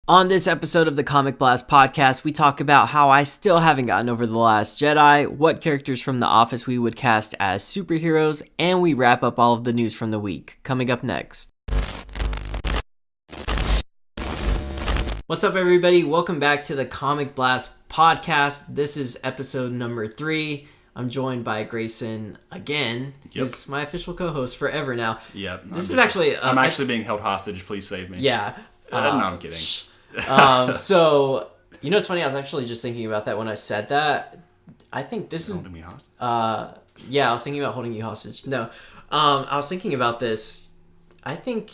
On this episode of the Comic Blast podcast, we talk about how I still haven't gotten over The Last Jedi, what characters from The Office we would cast as superheroes, and we wrap up all of the news from the week. Coming up next. What's up, everybody? Welcome back to the Comic Blast podcast. This is episode number 3. I'm joined by Grayson again, who's my official co-host forever now. Yep. I'm actually being held hostage. Please save me. Yeah. No, I'm kidding. So, you know what's funny? I was actually just thinking about that when I said that. I think this is... Holding me hostage? Yeah, I was thinking about holding you hostage. No. I was thinking about this. I think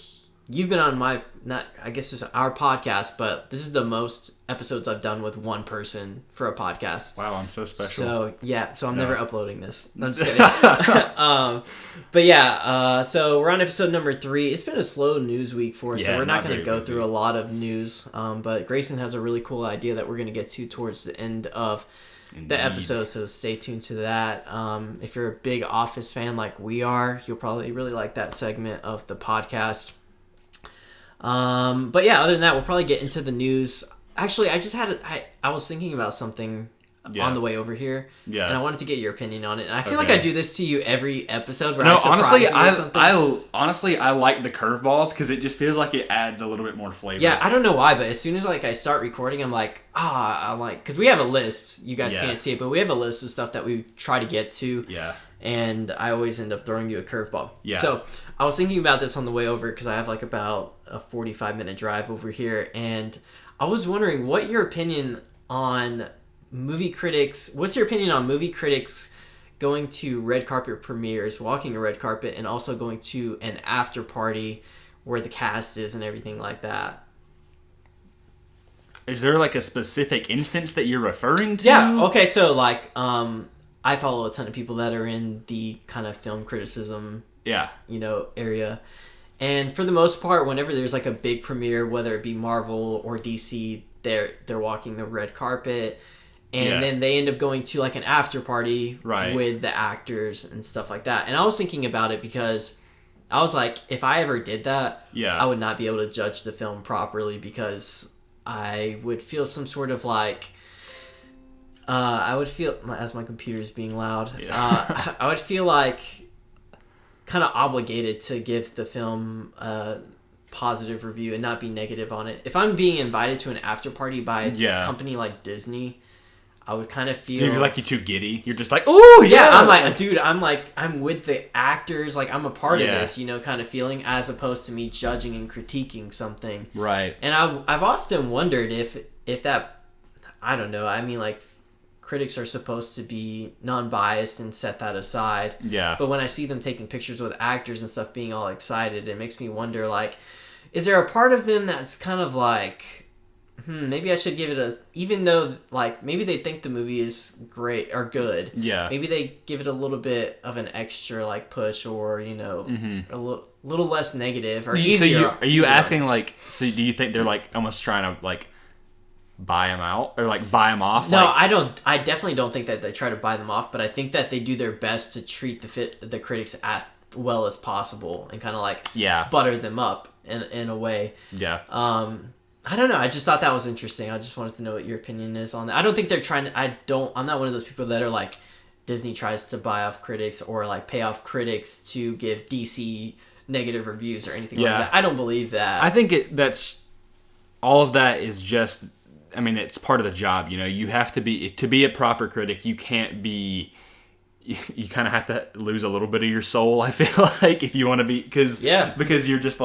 you've been on I guess it's our podcast, but this is the most episodes I've done with one person for a podcast. Wow, I'm so special. So I'm never uploading this. I'm just kidding. But yeah, so we're on episode number 3. It's been a slow news week for us, so we're not going to go through a lot of news. But Grayson has a really cool idea that we're going to get to towards the end of the episode, so stay tuned to that. If you're a big Office fan like we are, you'll probably really like that segment of the podcast. But yeah, other than that, we'll probably get into the news. Actually, I was thinking about something on the way over here, and I wanted to get your opinion on it. And I feel like I do this to you every episode. Where honestly, I like the curveballs because it just feels like it adds a little bit more flavor. Yeah, I don't know why, but as soon as I start recording, I'm like, because we have a list. You guys can't see it, but we have a list of stuff that we try to get to. Yeah. And I always end up throwing you a curveball. Yeah. So I was thinking about this on the way over because I have about a 45-minute drive over here, and I was wondering what your opinion on movie critics. What's your opinion on movie critics going to red carpet premieres, walking a red carpet, and also going to an after party where the cast is and everything like that? Is there a specific instance that you're referring to? Yeah. Okay. So I follow a ton of people that are in the kind of film criticism, area. And for the most part, whenever there's a big premiere, whether it be Marvel or DC, they're walking the red carpet. And then they end up going to an after party with the actors and stuff like that. And I was thinking about it because I was like, if I ever did that, I would not be able to judge the film properly because I would feel some sort of I would feel, as my computer's being loud, I would feel kind of obligated to give the film a positive review and not be negative on it. If I'm being invited to an after party by a company like Disney, I would kind of feel... You're you're too giddy. You're just oh, yeah. I'm with the actors. I'm a part of this, kind of feeling, as opposed to me judging and critiquing something. Right. And I've often wondered if that... I don't know. I mean, critics are supposed to be non-biased and set that aside. Yeah. But when I see them taking pictures with actors and stuff being all excited, it makes me wonder, is there a part of them that's kind of maybe I should give it even though, maybe they think the movie is great or good. Yeah. Maybe they give it a little bit of an extra, push or, a little less negative or easier. So are you asking, so do you think they're, almost trying to, buy them out or buy them off? No, I don't. I definitely don't think that they try to buy them off, but I think that they do their best to treat the critics as well as possible and kind of butter them up in a way. Yeah. I don't know. I just thought that was interesting. I just wanted to know what your opinion is on that. I don't think they're trying to. I'm not one of those people that are Disney tries to buy off critics or pay off critics to give DC negative reviews or anything like that. I don't believe that. I think that's all of that is just. I mean, it's part of the job, you have to be a proper critic. You can't be, you kind of have to lose a little bit of your soul, I feel if you want to be, because you're just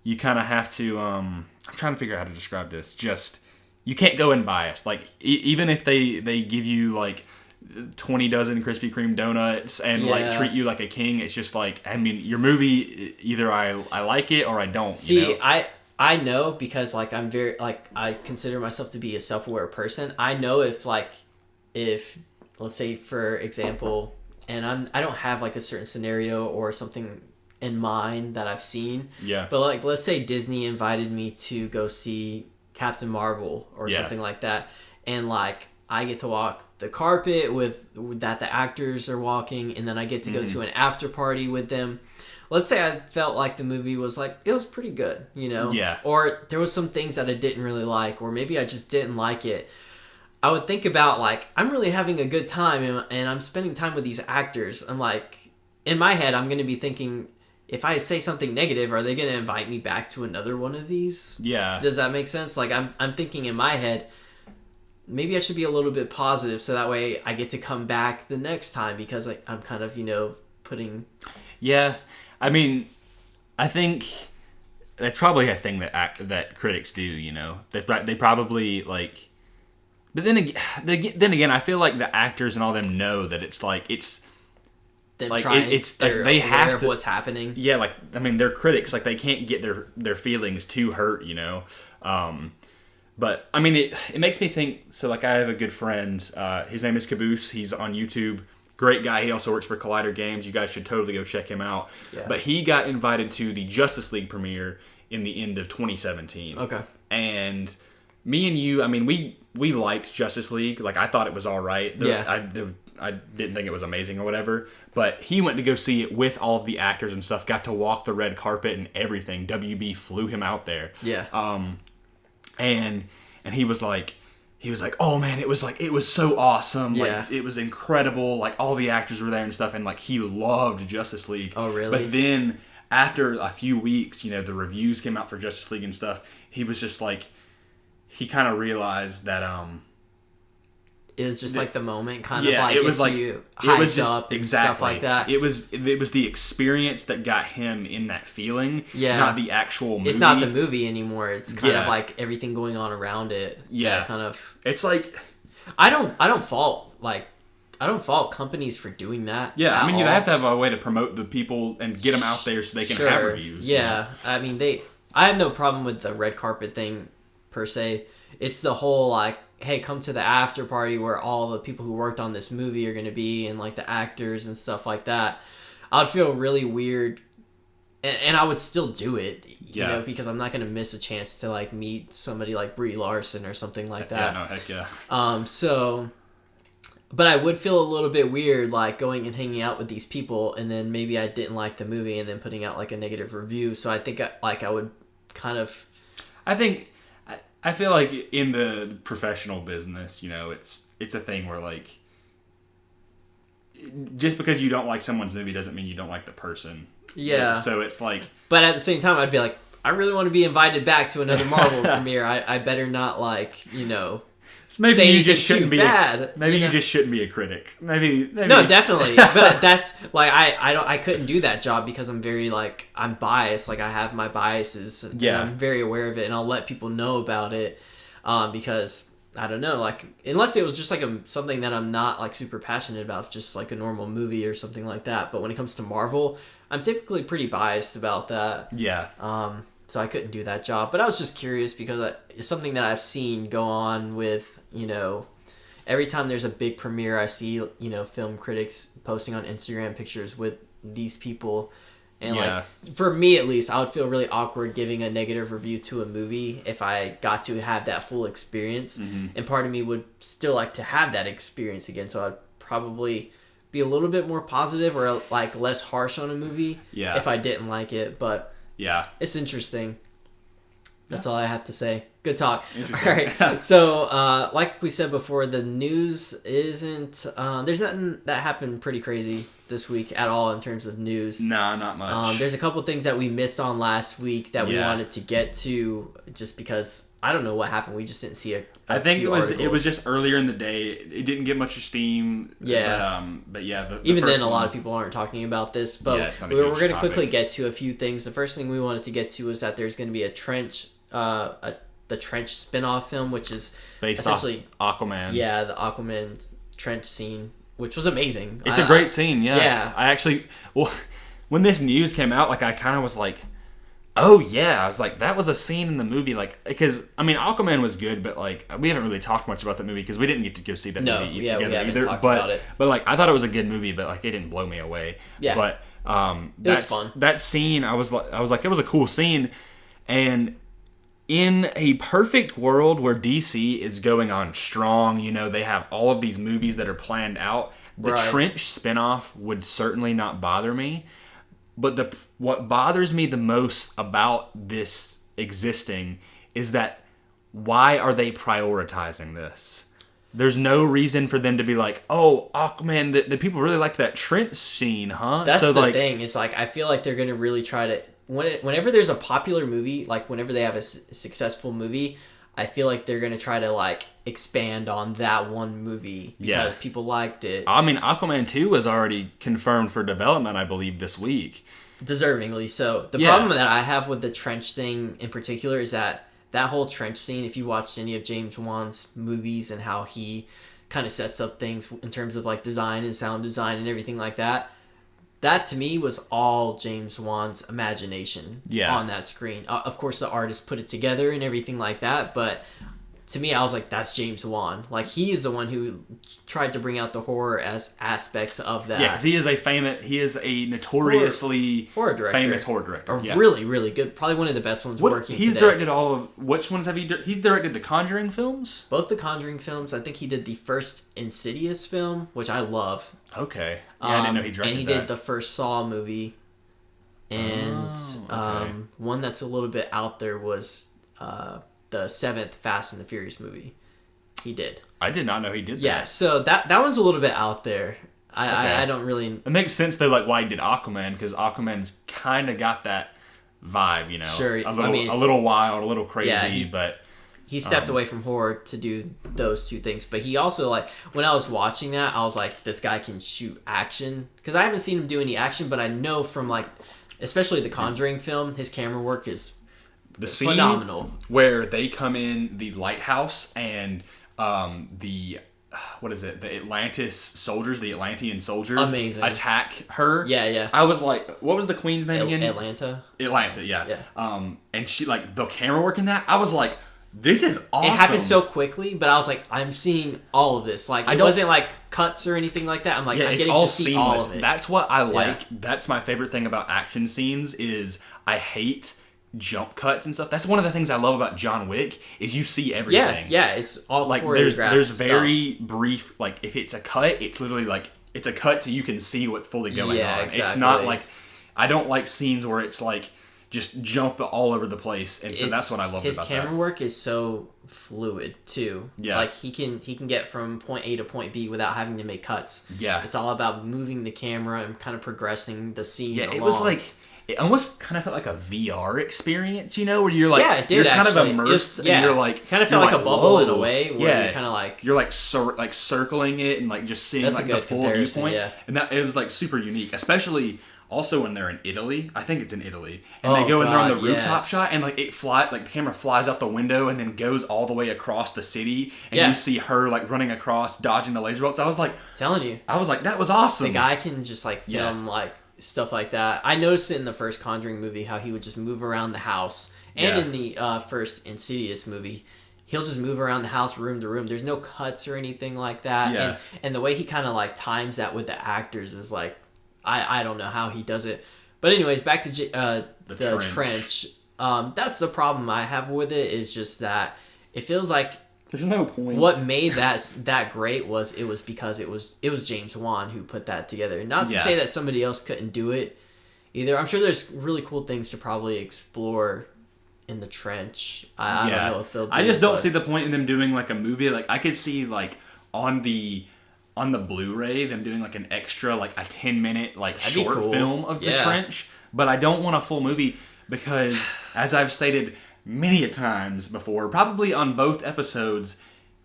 you kind of have to, I'm trying to figure out how to describe this. Just, you can't go in biased. Even if they give you 20 dozen Krispy Kreme donuts and treat you like a king, it's just your movie, either I like it or I don't. See, I know because I'm very I consider myself to be a self-aware person. I know if let's say for example, and I don't have a certain scenario or something in mind that I've seen. Yeah. But let's say Disney invited me to go see Captain Marvel or something like that, and I get to walk the carpet with that the actors are walking, and then I get to go to an after party with them. let's say I felt like the movie was like, it was pretty good, you know? Yeah. Or there was some things that I didn't really like, or maybe I just didn't like it. I would think about, like, I'm really having a good time, and I'm spending time with these actors. I'm like, in my head, I'm going to be thinking, if I say something negative, are they going to invite me back to another one of these? Yeah. Does that make sense? Like, I'm thinking in my head, maybe I should be a little bit positive, so that way I get to come back the next time, because I'm kind of, putting... Yeah. I mean, I think that's probably a thing that critics do, They probably, like... But then again, I feel like the actors and all them know that it's like them like trying. it's like they have of to, what's happening. Yeah, like I mean, they're critics. Like they can't get their feelings too hurt, But I mean, it makes me think. So like, I have a good friend. His name is Caboose. He's on YouTube. Great guy. He also works for Collider Games. You guys should totally go check him out. Yeah. But he got invited to the Justice League premiere in the end of 2017. Okay. And me and you, I mean, we liked Justice League. Like, I thought it was all right. I didn't think it was amazing or whatever. But he went to go see it with all of the actors and stuff. Got to walk the red carpet and everything. WB flew him out there. Yeah. And he was like, oh man, it was so awesome. Yeah. Like, it was incredible. Like, all the actors were there and stuff. And like, he loved Justice League. Oh, really? But then after a few weeks, the reviews came out for Justice League and stuff. He was just like, he kind of realized that it was just like the moment kind of like it was like you it was hyped just up and exactly stuff like that. It was the experience that got him in that feeling, not the actual movie. It's not the movie anymore. It's kind of like everything going on around it. Yeah, kind of. It's like I don't fault companies for doing that. Yeah, I mean, you have to have a way to promote the people and get them out there so they can have reviews. Yeah, I mean, I have no problem with the red carpet thing per se. It's the whole like, hey, come to the after party where all the people who worked on this movie are going to be, and like the actors and stuff like that. I would feel really weird, and I would still do it, because I'm not going to miss a chance to like meet somebody like Brie Larson or something like that. Yeah, no, heck yeah. But I would feel a little bit weird, like going and hanging out with these people, and then maybe I didn't like the movie, and then putting out like a negative review. So I think I would kind of. I feel like in the professional business, it's a thing where like, just because you don't like someone's movie doesn't mean you don't like the person. Yeah. So it's like. But at the same time, I'd be like, I really want to be invited back to another Marvel premiere. I better not like, So maybe you just shouldn't be bad. Maybe you just shouldn't be a critic. Maybe. No, definitely. But that's like I couldn't do that job because I'm very like I'm biased. Like I have my biases. Yeah. And I'm very aware of it, and I'll let people know about it. Because I don't know, like unless it was just like something that I'm not like super passionate about, just like a normal movie or something like that. But when it comes to Marvel, I'm typically pretty biased about that. Yeah. So I couldn't do that job. But I was just curious because it's something that I've seen go on with, every time there's a big premiere, I see, film critics posting on Instagram pictures with these people. And like, for me at least, I would feel really awkward giving a negative review to a movie if I got to have that full experience. Mm-hmm. And part of me would still like to have that experience again. So I'd probably be a little bit more positive or like less harsh on a movie if I didn't like it. But it's interesting. That's all I have to say. Good talk. All right. So, like we said before, the news isn't... there's nothing that happened pretty crazy this week at all in terms of news. Nah, not much. There's a couple things that we missed on last week that we wanted to get to just because... I don't know what happened. We just didn't see I think it was just earlier in the day. It didn't get much steam. Yeah. But yeah. Even then, a lot of people aren't talking about this. But we're going to quickly get to a few things. The first thing we wanted to get to is that there's going to be a Trench... the Trench spin-off film, which is based essentially off Aquaman. Yeah, the Aquaman Trench scene, which was amazing. It's a great scene, yeah. Yeah. I actually, when this news came out, like I kind of was like, oh yeah, I was like, that was a scene in the movie, like, because, I mean, Aquaman was good, but like, we haven't really talked much about the movie because we didn't get to go see that movie together we haven't either. Talked about it. But like, I thought it was a good movie, but like, it didn't blow me away. Yeah. But it was fun. That scene, I was like, it was a cool scene, and in a perfect world where DC is going on strong, they have all of these movies that are planned out, the Trench spinoff would certainly not bother me. But what bothers me the most about this existing is that why are they prioritizing this? There's no reason for them to be like, oh, Aquaman, the people really like that trench scene, huh? That's so the thing. It's like, I feel like they're going to really try to... Whenever there's a popular movie, like whenever they have a successful movie, I feel like they're going to try to like expand on that one movie because people liked it. I mean, Aquaman 2 was already confirmed for development, I believe, this week. Deservingly so. The problem that I have with the trench thing in particular is that whole trench scene, if you watched any of James Wan's movies and how he kind of sets up things in terms of like design and sound design and everything like that, that to me was all James Wan's imagination on that screen. Of course, the artist put it together and everything like that, but to me, I was like, that's James Wan. Like, he is the one who tried to bring out the horror as aspects of that. Yeah, because he is a notoriously famous horror director. Really, really good. Probably one of the best ones working He's today. directed all of... Which ones have he's directed the Conjuring films? Both the Conjuring films. I think he did the first Insidious film, which I love. Okay. Yeah, I didn't know he directed and he did the first Saw movie. And one that's a little bit out there was... the 7th Fast and the Furious movie. He did. I did not know he did that. Yeah, so that one's a little bit out there. I don't really... It makes sense, though, like, why he did Aquaman, because Aquaman's kind of got that vibe, you know? Sure. A little wild, a little crazy, but... He stepped away from horror to do those two things. But he also, like, when I was watching that, I was like, this guy can shoot action. Because I haven't seen him do any action, but I know from, like, especially the Conjuring film, his camera work is... The scene phenomenal. Where they come in the lighthouse and the Atlantean soldiers Amazing. attack her. Yeah. I was like, what was the queen's name again? Atlanta, yeah. And she, like, the camera work in that, I was like, this is awesome. It happened so quickly, but I was like, I'm seeing all of this. Like, it wasn't like cuts or anything like that. I'm like, I'm getting to see all of it. That's what I like. That's my favorite thing about action scenes is I hate jump cuts and stuff. That's one of the things I love about John Wick is you see everything. Yeah, it's all like there's very brief, like if it's a cut, it's literally like it's a cut so you can see what's fully going on. Exactly. It's not like I don't like scenes where it's like just jump all over the place, and so that's what I love about that. His camera work is so fluid too. Yeah, like he can get from point A to point B without having to make cuts. Yeah, it's all about moving the camera and kind of progressing the scene. Yeah, along. It was like. It almost kind of felt like a VR experience, you know, where you're like, you're kind of immersed, and you're like, kind of felt like a bubble in a way, where you're kind of like, you're like circling it and like just seeing like the full viewpoint, and that it was like super unique, especially also when they're in Italy. I think it's in Italy, and they go and they're on the rooftop shot, and like the camera flies out the window and then goes all the way across the city, and you see her like running across, dodging the laser bolts. I was like, that was awesome. The guy can just like film like. Stuff like that. I noticed it in the first Conjuring movie how he would just move around the house, and in the first Insidious movie, he'll just move around the house room to room. There's no cuts or anything like that. Yeah. And the way he kind of like times that with the actors is like, I don't know how he does it. But anyways, back to the trench. That's the problem I have with it is just that it feels like. There's no point. What made that great was because it was James Wan who put that together. Not to say that somebody else couldn't do it either. I'm sure there's really cool things to probably explore in the trench. I don't know if they'll do I just don't see the point in them doing like a movie. Like I could see like on the Blu-ray them doing like an extra like a 10-minute like short film of the trench. But I don't want a full movie because as I've stated many a times before, probably on both episodes,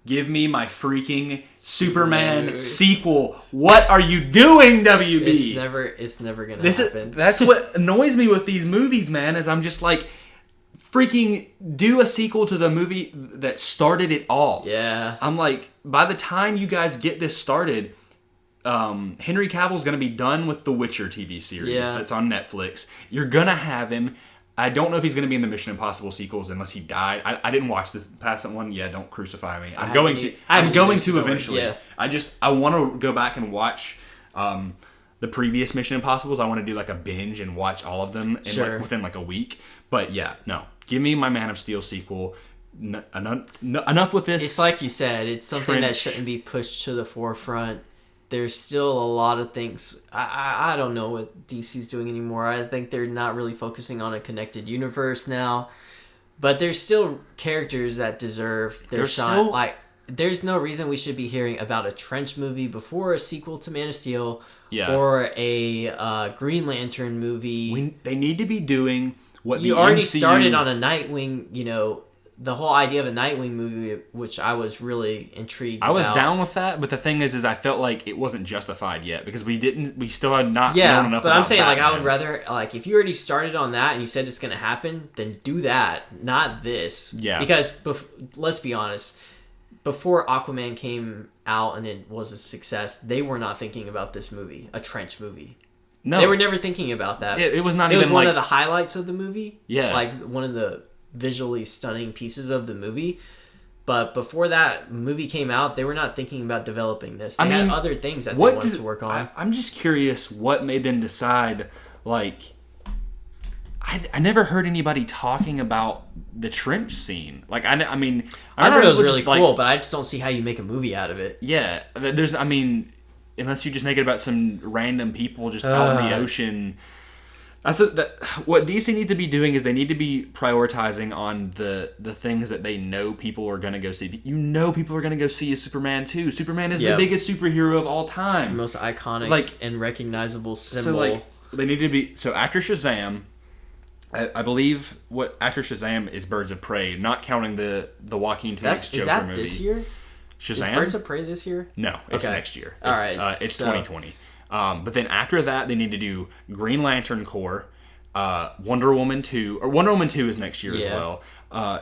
give me my freaking Superman sequel. What are you doing, WB? It's never gonna happen. That's what annoys me with these movies, man, is I'm just like, freaking do a sequel to the movie that started it all. Yeah. I'm like, by the time you guys get this started, Henry Cavill's going to be done with the Witcher TV series that's on Netflix. You're going to have him. I don't know if he's going to be in the Mission Impossible sequels unless he died. I didn't watch this past one. Yeah, don't crucify me. I'm going to eventually. Yeah. I want to go back and watch the previous Mission Impossibles. I want to do like a binge and watch all of them within like a week. But yeah, no. Give me my Man of Steel sequel. Enough with this. It's like you said. It's something that shouldn't be pushed to the forefront. there's still a lot of things. I don't know what DC's doing anymore. I think they're not really focusing on a connected universe now. But there's still characters that deserve their shot. Like, there's no reason we should be hearing about a Trench movie before a sequel to Man of Steel or a Green Lantern movie. They need to be doing what you already started on a Nightwing, the whole idea of a Nightwing movie, which I was really intrigued about. I was down with that, but the thing is I felt like it wasn't justified yet because we still had not known enough. But I'm saying, Batman. I would rather, if you already started on that and you said it's going to happen, then do that, not this. Yeah. Because let's be honest, before Aquaman came out and it was a success, they were not thinking about this movie, a Trench movie. No, they were never thinking about that. It was not even. It was one of the highlights of the movie. Yeah, like one of the visually stunning pieces of the movie. But before that movie came out, they were not thinking about developing this. They had other things that they wanted to work on. I'm just curious what made them decide, I never heard anybody talking about the Trench scene. I thought it was really cool, but I just don't see how you make a movie out of it. Yeah, unless you just make it about some random people just out in the ocean. What DC needs to be doing is they need to be prioritizing on the things that they know people are going to go see. People are going to go see is Superman 2. Superman is the biggest superhero of all time. It's the most iconic and recognizable symbol. So they need to be... So after Shazam, I believe after Shazam is Birds of Prey, not counting the Joaquin Phoenix Joker movie. Is that this year? Shazam? Is Birds of Prey this year? No, it's next year. All right. It's 2020. But then after that, they need to do Green Lantern Corps, Wonder Woman 2, or Wonder Woman 2 is next year as well.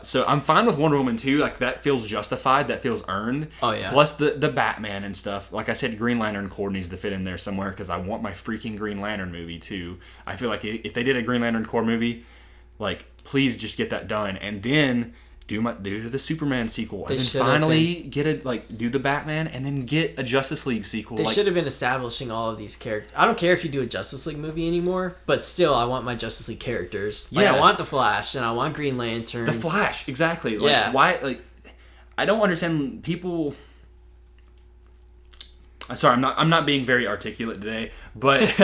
So I'm fine with Wonder Woman 2. That feels justified. That feels earned. Oh, yeah. Plus the Batman and stuff. Like I said, Green Lantern Corps needs to fit in there somewhere because I want my freaking Green Lantern movie too. I feel like if they did a Green Lantern Corps movie, please just get that done. And then... do the Superman sequel, and then finally do the Batman, and then get a Justice League sequel. They should have been establishing all of these characters. I don't care if you do a Justice League movie anymore, but still, I want my Justice League characters. I want the Flash, and I want Green Lantern. The Flash, exactly. Why? I don't understand people. Sorry, I'm not being very articulate today, but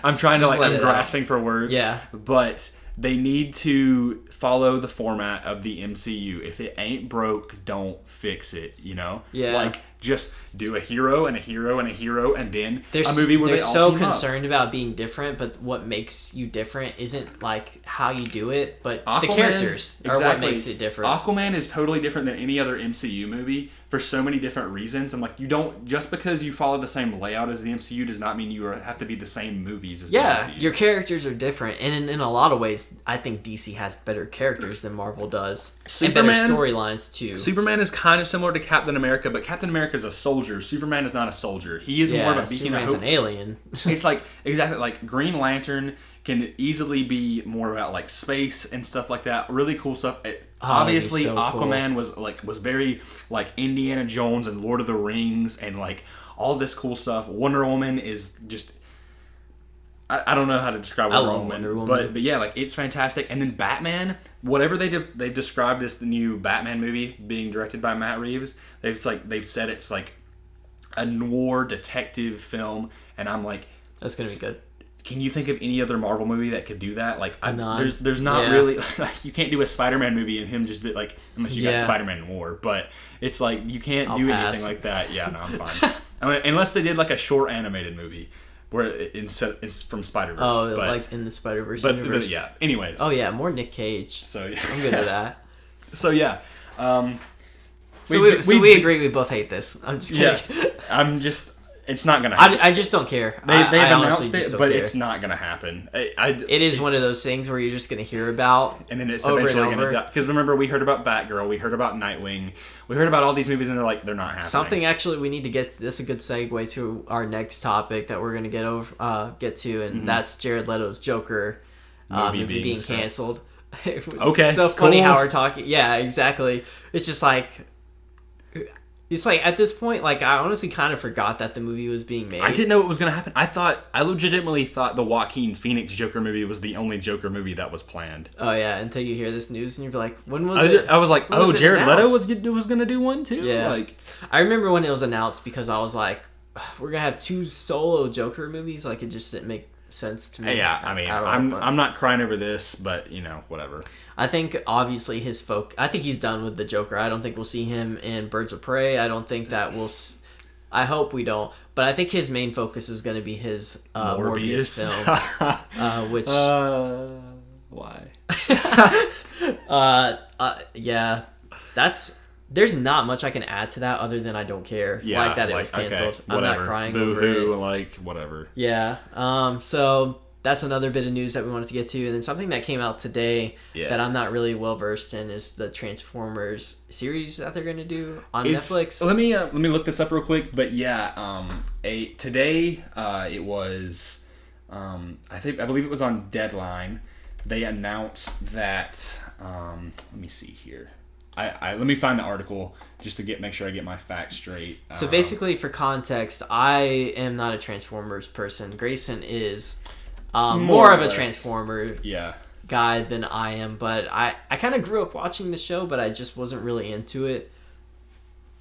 I'm trying to I'm grasping for words. Yeah, but. They need to follow the format of the MCU. If it ain't broke, don't fix it, Yeah. Just do a hero and a hero and a hero, and then a movie where they all so team concerned up. about being different, but what makes you different isn't how you do it, but the characters are what makes it different. Aquaman is totally different than any other MCU movie for so many different reasons. You don't, just because you follow the same layout as the MCU does not mean you have to be the same movies as the MCU. Yeah, your characters are different, and in a lot of ways, I think DC has better characters than Marvel does. Superman, and better storylines too. Superman is kind of similar to Captain America, but Captain America is a soldier. Superman is not a soldier. He is more of a beacon of hope. Superman's an alien. It's exactly Green Lantern can easily be more about space and stuff like that. Really cool stuff. Obviously, so Aquaman cool. was very Indiana Jones and Lord of the Rings and all this cool stuff. Wonder Woman is just. I don't know how to describe Wonder Woman, but yeah, it's fantastic. And then Batman, whatever they've described as the new Batman movie being directed by Matt Reeves, they've said it's a noir detective film, and I'm that's gonna be good. Can you think of any other Marvel movie that could do that? There's not really. You can't do a Spider-Man movie and him just be unless you got Spider-Man Noir, but it's you can't do anything like that. Yeah, no, I'm fine. Unless they did a short animated movie. Where it's from Spider-Verse. Oh, in the Spider-Verse universe. But yeah, anyways. Oh yeah, more Nick Cage. So yeah. I'm good with that. So yeah. We agree we both hate this. I'm just kidding. Yeah, it's not going to happen. I just don't care. They've announced it, but it's not going to happen. It is one of those things where you're just going to hear about. And then it's eventually going to die. Because remember, we heard about Batgirl, we heard about Nightwing, we heard about all these movies, and they're not happening. Something actually we need to get. This is a good segue to our next topic that we're going to get to, and that's Jared Leto's Joker movie being canceled. Okay. So funny how we're talking. Yeah, exactly. It's just it's at this point, I honestly kind of forgot that the movie was being made. I didn't know it was going to happen. I legitimately thought the Joaquin Phoenix Joker movie was the only Joker movie that was planned. Oh yeah, until you hear this news and you're like, when was it? I was like, Jared Leto was going to do one too? Yeah. I remember when it was announced because I was like, we're gonna have 2 solo Joker movies. Like, it just didn't make sense to me. Yeah, I mean, I'm not crying over this, but whatever. I think obviously I think he's done with the Joker. I don't think we'll see him in Birds of Prey. I don't think that I hope we don't. But I think his main focus is going to be his Morbius film, which why? Yeah, there's not much I can add to that other than I don't care. Yeah, like that it was canceled. Okay, I'm not crying over it. Whatever. Yeah. So that's another bit of news that we wanted to get to. And then something that came out today that I'm not really well versed in is the Transformers series that they're going to do on Netflix. Let me look this up real quick. But today it was I believe it was on Deadline. They announced that let me see here. Let me find the article just to make sure I get my facts straight. So basically, for context, I am not a Transformers person. Grayson is more of a Transformer guy than I am, but I kind of grew up watching the show, but I just wasn't really into it.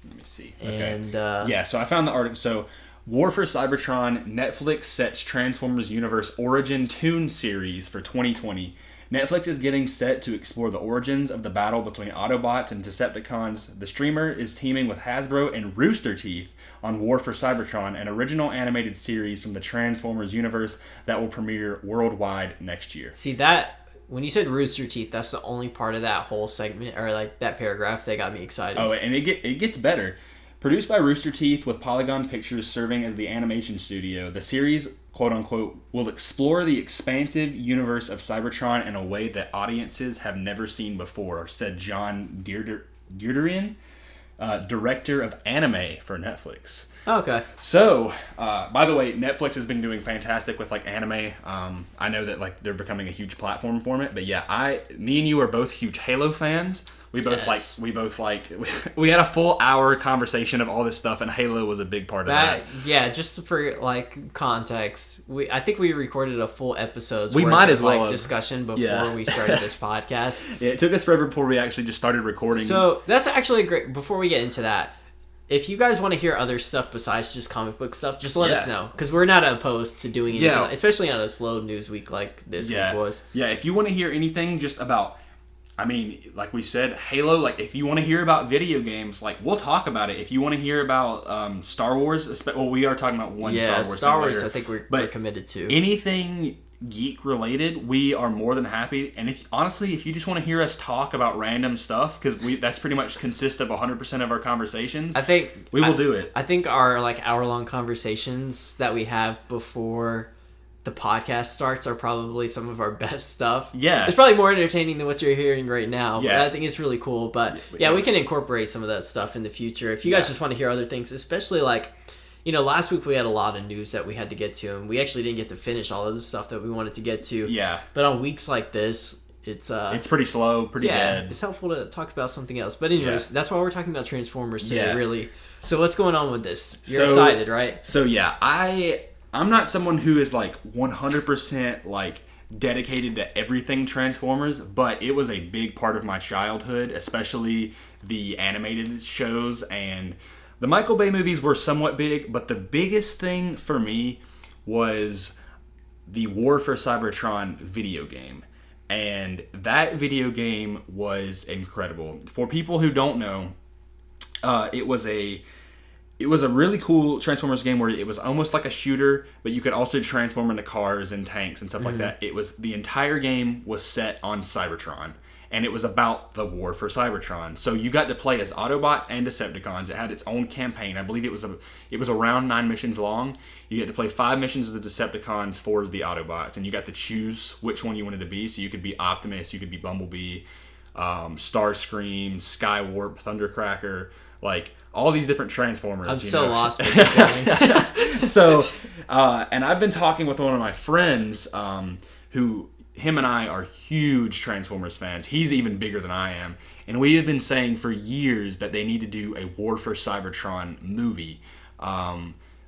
Let me see. And so I found the article. So, War for Cybertron, Netflix sets Transformers Universe Origin Toon series for 2020. Netflix is getting set to explore the origins of the battle between Autobots and Decepticons. The streamer is teaming with Hasbro and Rooster Teeth on War for Cybertron, an original animated series from the Transformers universe that will premiere worldwide next year. See, that when you said Rooster Teeth, that's the only part of that whole segment, or like that paragraph, that got me excited. Oh, and it gets better. Produced by Rooster Teeth with Polygon Pictures serving as the animation studio, the series, quote-unquote, will explore the expansive universe of Cybertron in a way that audiences have never seen before, said John Derderian, director of anime for Netflix. Oh, okay. So, by the way, Netflix has been doing fantastic with anime. I know that they're becoming a huge platform for it, but me and you are both huge Halo fans. We both we had a full hour conversation of all this stuff, and Halo was a big part of that. Yeah, just for context, I think we recorded a full episode. We might as well discussion before we started this podcast. Yeah, it took us forever before we actually just started recording. So that's actually great. Before we get into that, if you guys want to hear other stuff besides just comic book stuff, just let us know, because we're not opposed to doing it, especially on a slow news week like this week was. Yeah, if you want to hear anything just about, like we said, Halo, if you want to hear about video games, we'll talk about it. If you want to hear about Star Wars, we are talking about Star Wars I think we're committed to. Anything geek related, we are more than happy. And if you just want to hear us talk about random stuff, because that's pretty much consists of 100% of our conversations, I think we will do it. I think our hour-long conversations that we have before the podcast starts are probably some of our best stuff. Yeah. It's probably more entertaining than what you're hearing right now. Yeah. But I think it's really cool. But we can incorporate some of that stuff in the future. If you guys just want to hear other things, especially last week we had a lot of news that we had to get to, and we actually didn't get to finish all of the stuff that we wanted to get to. Yeah. But on weeks like this, it's pretty slow, pretty dead. It's helpful to talk about something else. But anyways, that's why we're talking about Transformers today, really. So what's going on with this? You're excited, right? So I'm not someone who is 100% dedicated to everything Transformers, but it was a big part of my childhood, especially the animated shows, and the Michael Bay movies were somewhat big, but the biggest thing for me was the War for Cybertron video game. And that video game was incredible. For people who don't know, it was a really cool Transformers game where it was almost like a shooter, but you could also transform into cars and tanks and stuff like that. The entire game was set on Cybertron, and it was about the War for Cybertron. So you got to play as Autobots and Decepticons. It had its own campaign. I believe it was around 9 missions long. You get to play 5 missions of the Decepticons, 4 of the Autobots, and you got to choose which one you wanted to be. So you could be Optimus, you could be Bumblebee, Starscream, Skywarp, Thundercracker, all these different Transformers. I'm so lost. So, and I've been talking with one of my friends, him and I are huge Transformers fans. He's even bigger than I am. And we have been saying for years that they need to do a War for Cybertron movie.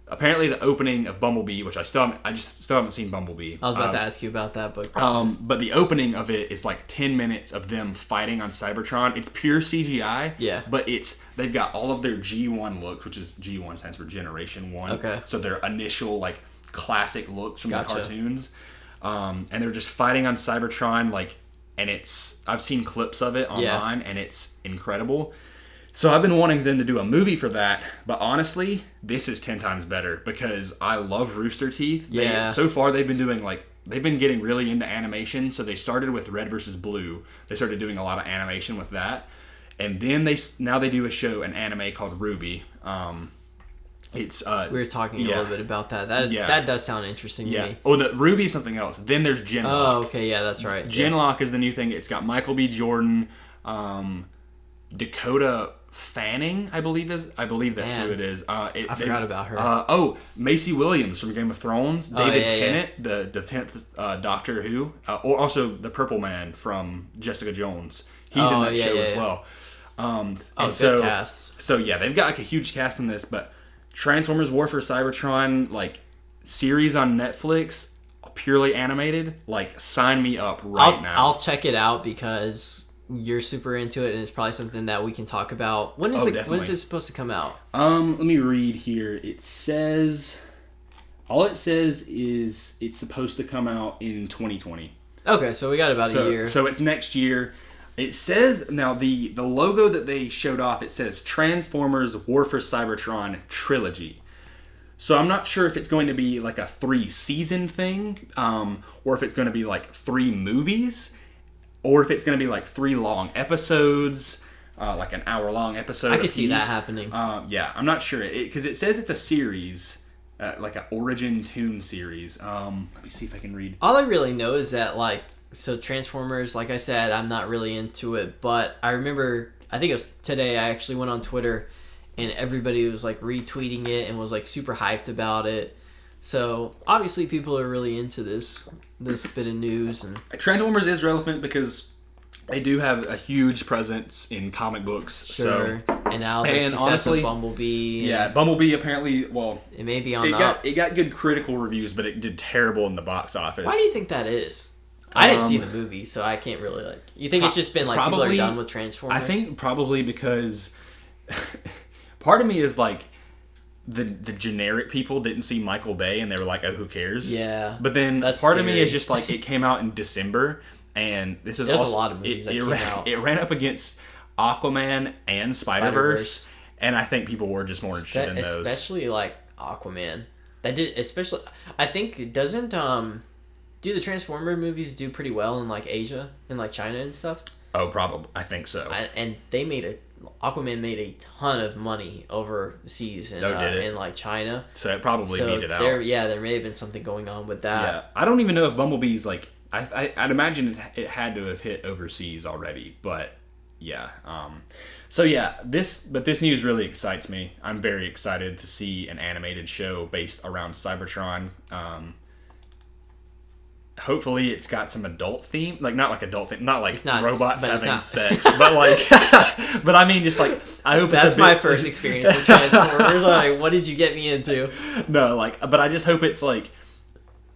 apparently the opening of Bumblebee, which I still haven't seen Bumblebee. I was about to ask you about that, but the opening of it is like 10 minutes of them fighting on Cybertron. It's pure CGI. Yeah. But they've got all of their G1 looks, which is G1 stands for Generation 1. Okay. So their initial like classic looks from the cartoons. And they're just fighting on Cybertron, like, and I've seen clips of it online, and it's incredible. So I've been wanting them to do a movie for that, but honestly, this is 10 times better because I love Rooster Teeth. So far, they've been getting really into animation. So they started with Red vs. Blue. They started doing a lot of animation with that, and then now they do an anime called Ruby. We were talking a little bit about that. That does sound interesting to me. Oh, the Ruby is something else. Then there's Genlock. Oh, okay, yeah, that's right. Genlock is the new thing. It's got Michael B. Jordan, Dakota Fanning, I believe that's who it is. I forgot about her. Macy Williams from Game of Thrones, David Tennant, the 10th Doctor Who, or also the Purple Man from Jessica Jones. He's in that show as well. Good cast. So yeah, they've got like a huge cast in this, but Transformers War for Cybertron, like, series on Netflix, purely animated, like, sign me up now. I'll check it out because you're super into it, and it's probably something that we can talk about. When is it supposed to come out? Let me read here. All it says is it's supposed to come out in 2020. Okay, so we got about a year. So it's next year. It says, now the logo that they showed off, it says Transformers War for Cybertron Trilogy. So I'm not sure if it's going to be like a 3-season thing, or if it's going to be like 3 movies, or if it's going to be like 3 long episodes, like an hour-long episode. I could see that happening. Yeah, I'm not sure. Because it says it's a series, like an Origin Toon series. Let me see if I can read. All I really know is that, like, so Transformers, like I said, I'm not really into it, but I remember, I think it was today, I actually went on Twitter and everybody was like retweeting it and was like super hyped about it. So obviously people are really into this bit of news. And Transformers is relevant because they do have a huge presence in comic books. Sure. So, and now the success honestly, of Bumblebee. Yeah, Bumblebee apparently, well, it may be on the up. It got good critical reviews, but it did terrible in the box office. Why do you think that is? I didn't see the movie, so I can't really, like... You think it's just been, like, people are done with Transformers? I think probably because... part of me is, like, the generic people didn't see Michael Bay, and they were like, oh, who cares? Yeah. But then part of me is just, like, it came out in December, and this is There's also... a lot of movies that came out. It ran up against Aquaman and Spider-Verse, and I think people were just more interested in those. Especially, like, Aquaman. That did... Especially... I think it doesn't... Do the Transformer movies do pretty well in, like, Asia and, like, China and stuff? Oh, probably. I think so. And Aquaman made a ton of money overseas in like, China. So it probably made it out. There may have been something going on with that. Yeah. I don't even know if Bumblebee's, like... I'd imagine it had to have hit overseas already, but, yeah. So, yeah, this news really excites me. I'm very excited to see an animated show based around Cybertron. Hopefully it's got some adult theme, like not like adult theme, not like robots having sex, but like, but I mean just like, I hope that's my first experience with Transformers. Like, what did you get me into? No, like, but I just hope it's like,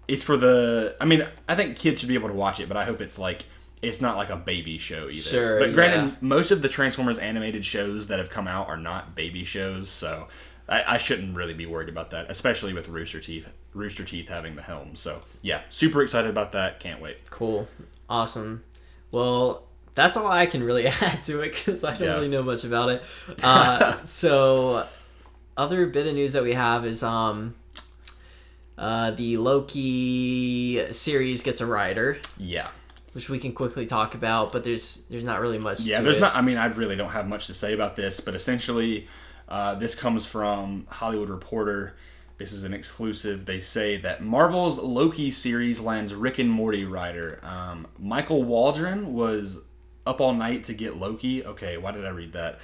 it's for I mean, I think kids should be able to watch it, but I hope it's like, it's not like a baby show either. Sure, but granted, most of the Transformers animated shows that have come out are not baby shows, so I shouldn't really be worried about that, especially with Rooster Teeth having the helm. So, yeah, super excited about that. Can't wait. Cool. Awesome. Well, that's all I can really add to it because I don't really know much about it. So, other bit of news that we have is the Loki series gets a writer. Yeah. Which we can quickly talk about, but there's not really much to it. Yeah, there's not. I mean, I really don't have much to say about this, but essentially... this comes from Hollywood Reporter. This is an exclusive. They say that Marvel's Loki series lands Rick and Morty writer. Michael Waldron was up all night to get Loki. Okay, why did I read that?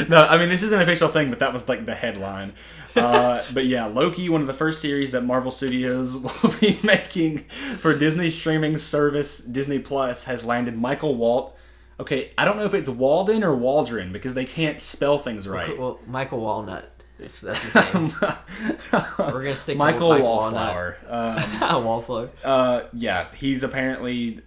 No, I mean, this is an official thing, but that was like the headline. But yeah, Loki, one of the first series that Marvel Studios will be making for Disney's streaming service, Disney Plus, has landed Michael Walt. Okay, I don't know if it's Walden or Waldron because they can't spell things right. Well, Michael Walnut. That's his name. We're gonna stick to Michael Michael Wallflower. Wallflower. Yeah, he's apparently.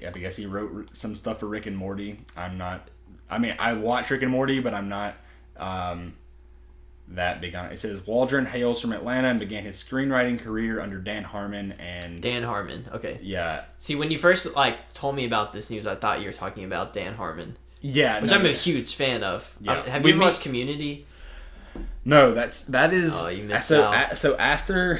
I guess he wrote some stuff for Rick and Morty. I watch Rick and Morty, but I'm not that big on it. It says Waldron hails from Atlanta and began his screenwriting career under Dan Harmon. Okay. Yeah. See, when you first told me about this news, I thought you were talking about Dan Harmon. Yeah, which I'm a huge fan of. Yeah. Have you ever watched Community? No, that is. Oh, you missed out. So after,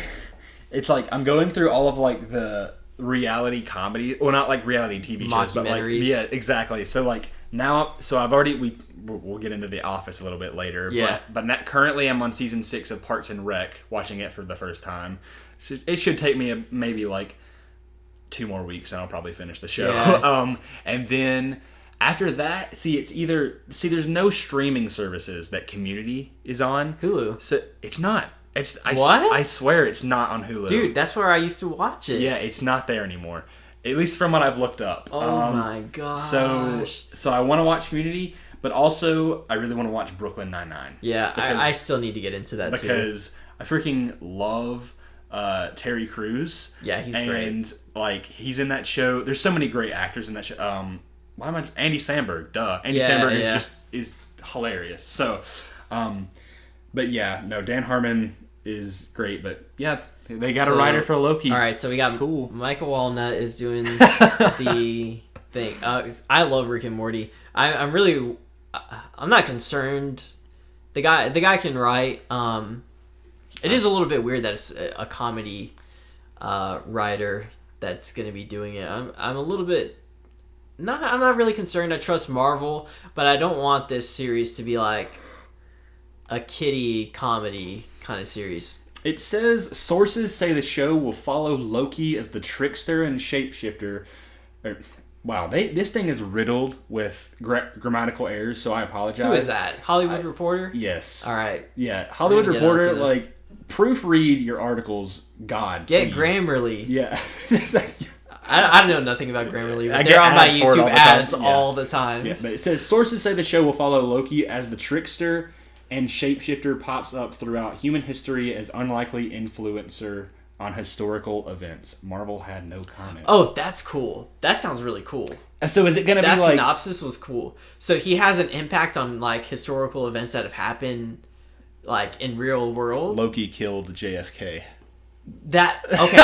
it's like I'm going through all of like the reality comedy, well, not like reality TV shows, but like exactly. So like now, I've already we'll get into The Office a little bit later. Yeah. But currently I'm on season 6 of Parks and Rec, watching it for the first time. So it should take me maybe like 2 more weeks, and I'll probably finish the show. Yeah. And then. After that, there's no streaming services that Community is on. Hulu. So it's not. What? I swear it's not on Hulu. Dude, that's where I used to watch it. Yeah, it's not there anymore. At least from what I've looked up. Oh my gosh. So I want to watch Community, but also I really want to watch Brooklyn Nine-Nine. Yeah, I still need to get into that too. Because I freaking love Terry Crews. Yeah, he's great. And like he's in that show. There's so many great actors in that show. Andy Samberg, duh. Andy Samberg is hilarious. So, but yeah, no, Dan Harmon is great, but yeah, they got a writer for Loki. All right, so we got cool. Michael Walnut is doing the thing. I love Rick and Morty. I'm not concerned. The guy can write. It is a little bit weird that it's a comedy writer that's going to be doing it. I'm a little bit. I'm not really concerned. I trust Marvel, but I don't want this series to be like a kiddie comedy kind of series. It says sources say the show will follow Loki as the trickster and shapeshifter. Wow, this thing is riddled with grammatical errors, so I apologize. Who is that? Hollywood Reporter? Yes. All right. Yeah, Hollywood Reporter, like, proofread your articles, God. Get please. Grammarly. Yeah. I know nothing about Grammarly, but they're on my YouTube ads all the time. Yeah, but it says sources say the show will follow Loki as the trickster and shapeshifter pops up throughout human history as unlikely influencer on historical events. Marvel had no comment. Oh, that's cool. That sounds really cool. So is it going to be like... That synopsis was cool. So he has an impact on like historical events that have happened like in real world. Loki killed JFK. Okay.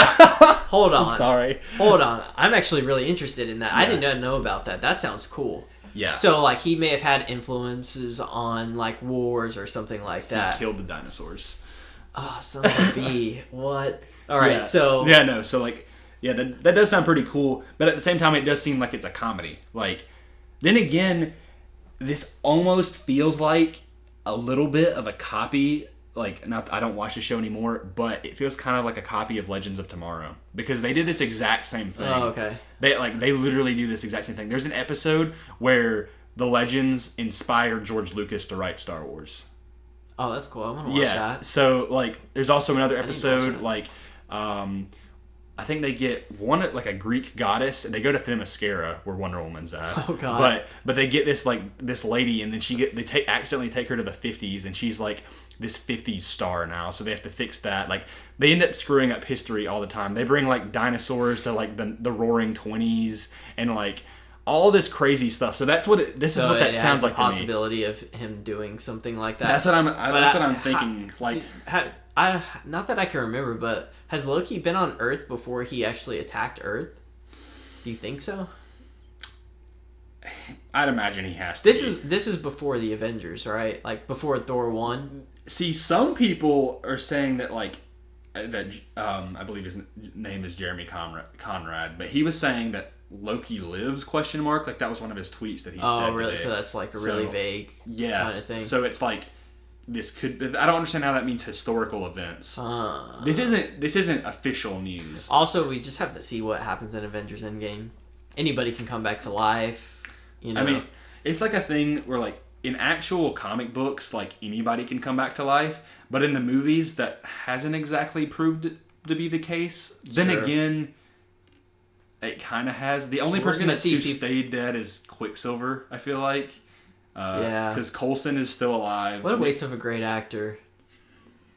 Hold on. I'm sorry. Hold on. I'm actually really interested in that. Yeah. I did not know about that. That sounds cool. Yeah. So like he may have had influences on like wars or something like that. He killed the dinosaurs. Oh, son of a bee. What? All right. So So like, yeah, that does sound pretty cool. But at the same time, it does seem like it's a comedy. Like, then again, this almost feels like a little bit of a copy. Like, I don't watch the show anymore, but it feels kind of like a copy of Legends of Tomorrow because they did this exact same thing. Oh, okay. They literally do this exact same thing. There's an episode where the Legends inspired George Lucas to write Star Wars. Oh, that's cool. I want to watch that. So like, there's also another episode like, I think they get like a Greek goddess, and they go to Themyscira where Wonder Woman's at. Oh god! But they get this lady, and then they accidentally take her to the 50s, and she's like this 50s star now. So they have to fix that. Like they end up screwing up history all the time. They bring like dinosaurs to like the Roaring 20s, and like all this crazy stuff. So that's what this is what that sounds like to me. Possibility of him doing something like that. That's what I'm thinking. Not that I can remember, but has Loki been on Earth before he actually attacked Earth? Do you think so? I'd imagine he has to. This is before the Avengers, right? Like before Thor 1. See, some people are saying that like I believe his name is Jeremy Conrad, but he was saying that Loki lives ? Like that was one of his tweets that he said. Oh, really? Today. So that's like a really vague kind of thing. So it's like this could. I don't understand how that means historical events. This isn't official news. Also, we just have to see what happens in Avengers Endgame. Anybody can come back to life. You know? I mean, it's like a thing where like in actual comic books, like anybody can come back to life, but in the movies, that hasn't exactly proved to be the case. Then again, it kind of has. The only person who stayed dead is Quicksilver. I feel like. Because Coulson is still alive. What a waste of a great actor.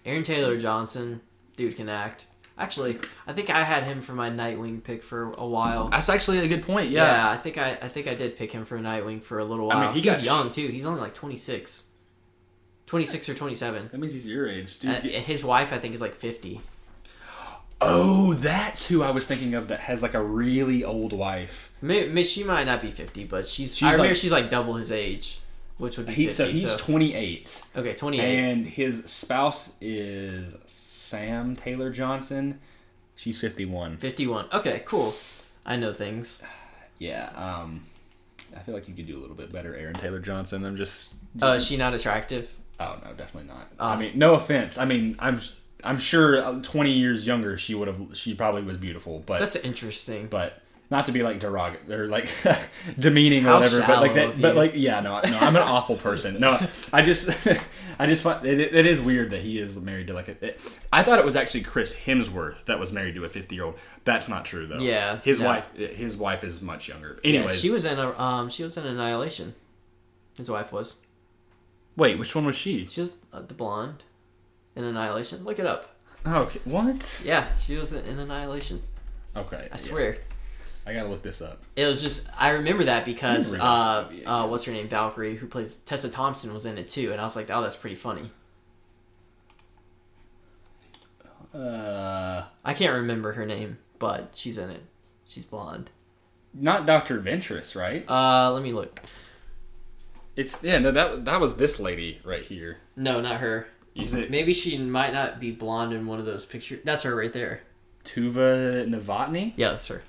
Aaron Taylor Johnson, dude can act. Actually, I think I had him for my Nightwing pick for a while. That's actually a good point. Yeah, I think I did pick him for Nightwing for a little while. I mean, he's young too. He's only like 26 or 27. That means he's your age, dude. His wife, I think, is like 50. Oh, that's who I was thinking of. That has like a really old wife. She might not be 50, but I remember she's like double his age. Which would be 50. So he's 28. Okay, 28. And his spouse is Sam Taylor Johnson. She's 51. 51. Okay, cool. I know things. Yeah. I feel like you could do a little bit better, Aaron Taylor Johnson. I'm just. Is she not attractive? Oh no, definitely not. I mean, no offense. I mean, I'm sure 20 years younger she probably was beautiful, but that's interesting. But. Not to be like derogatory or like demeaning or How whatever, but like that. of you. But like, yeah, no, I'm an awful person. No, I just find it is weird that he is married to like I thought it was actually Chris Hemsworth that was married to a 50-year-old. That's not true though. Yeah, his wife is much younger. Anyways, yeah, she was in Annihilation. His wife was. Wait, which one was she? She was the blonde in Annihilation. Look it up. Oh, okay. What? Yeah, she was in Annihilation. Okay, I swear. I gotta look this up. It was just I remember that because what's her name, Valkyrie, who plays Tessa Thompson, was in it too, and I was like, oh, that's pretty funny. I can't remember her name, but she's in it. She's blonde. Not Dr. Ventress, right? Let me look. That was this lady right here. No, not her. Is it? Maybe she might not be blonde in one of those pictures. That's her right there. Tuva Novotny? Yeah, that's her.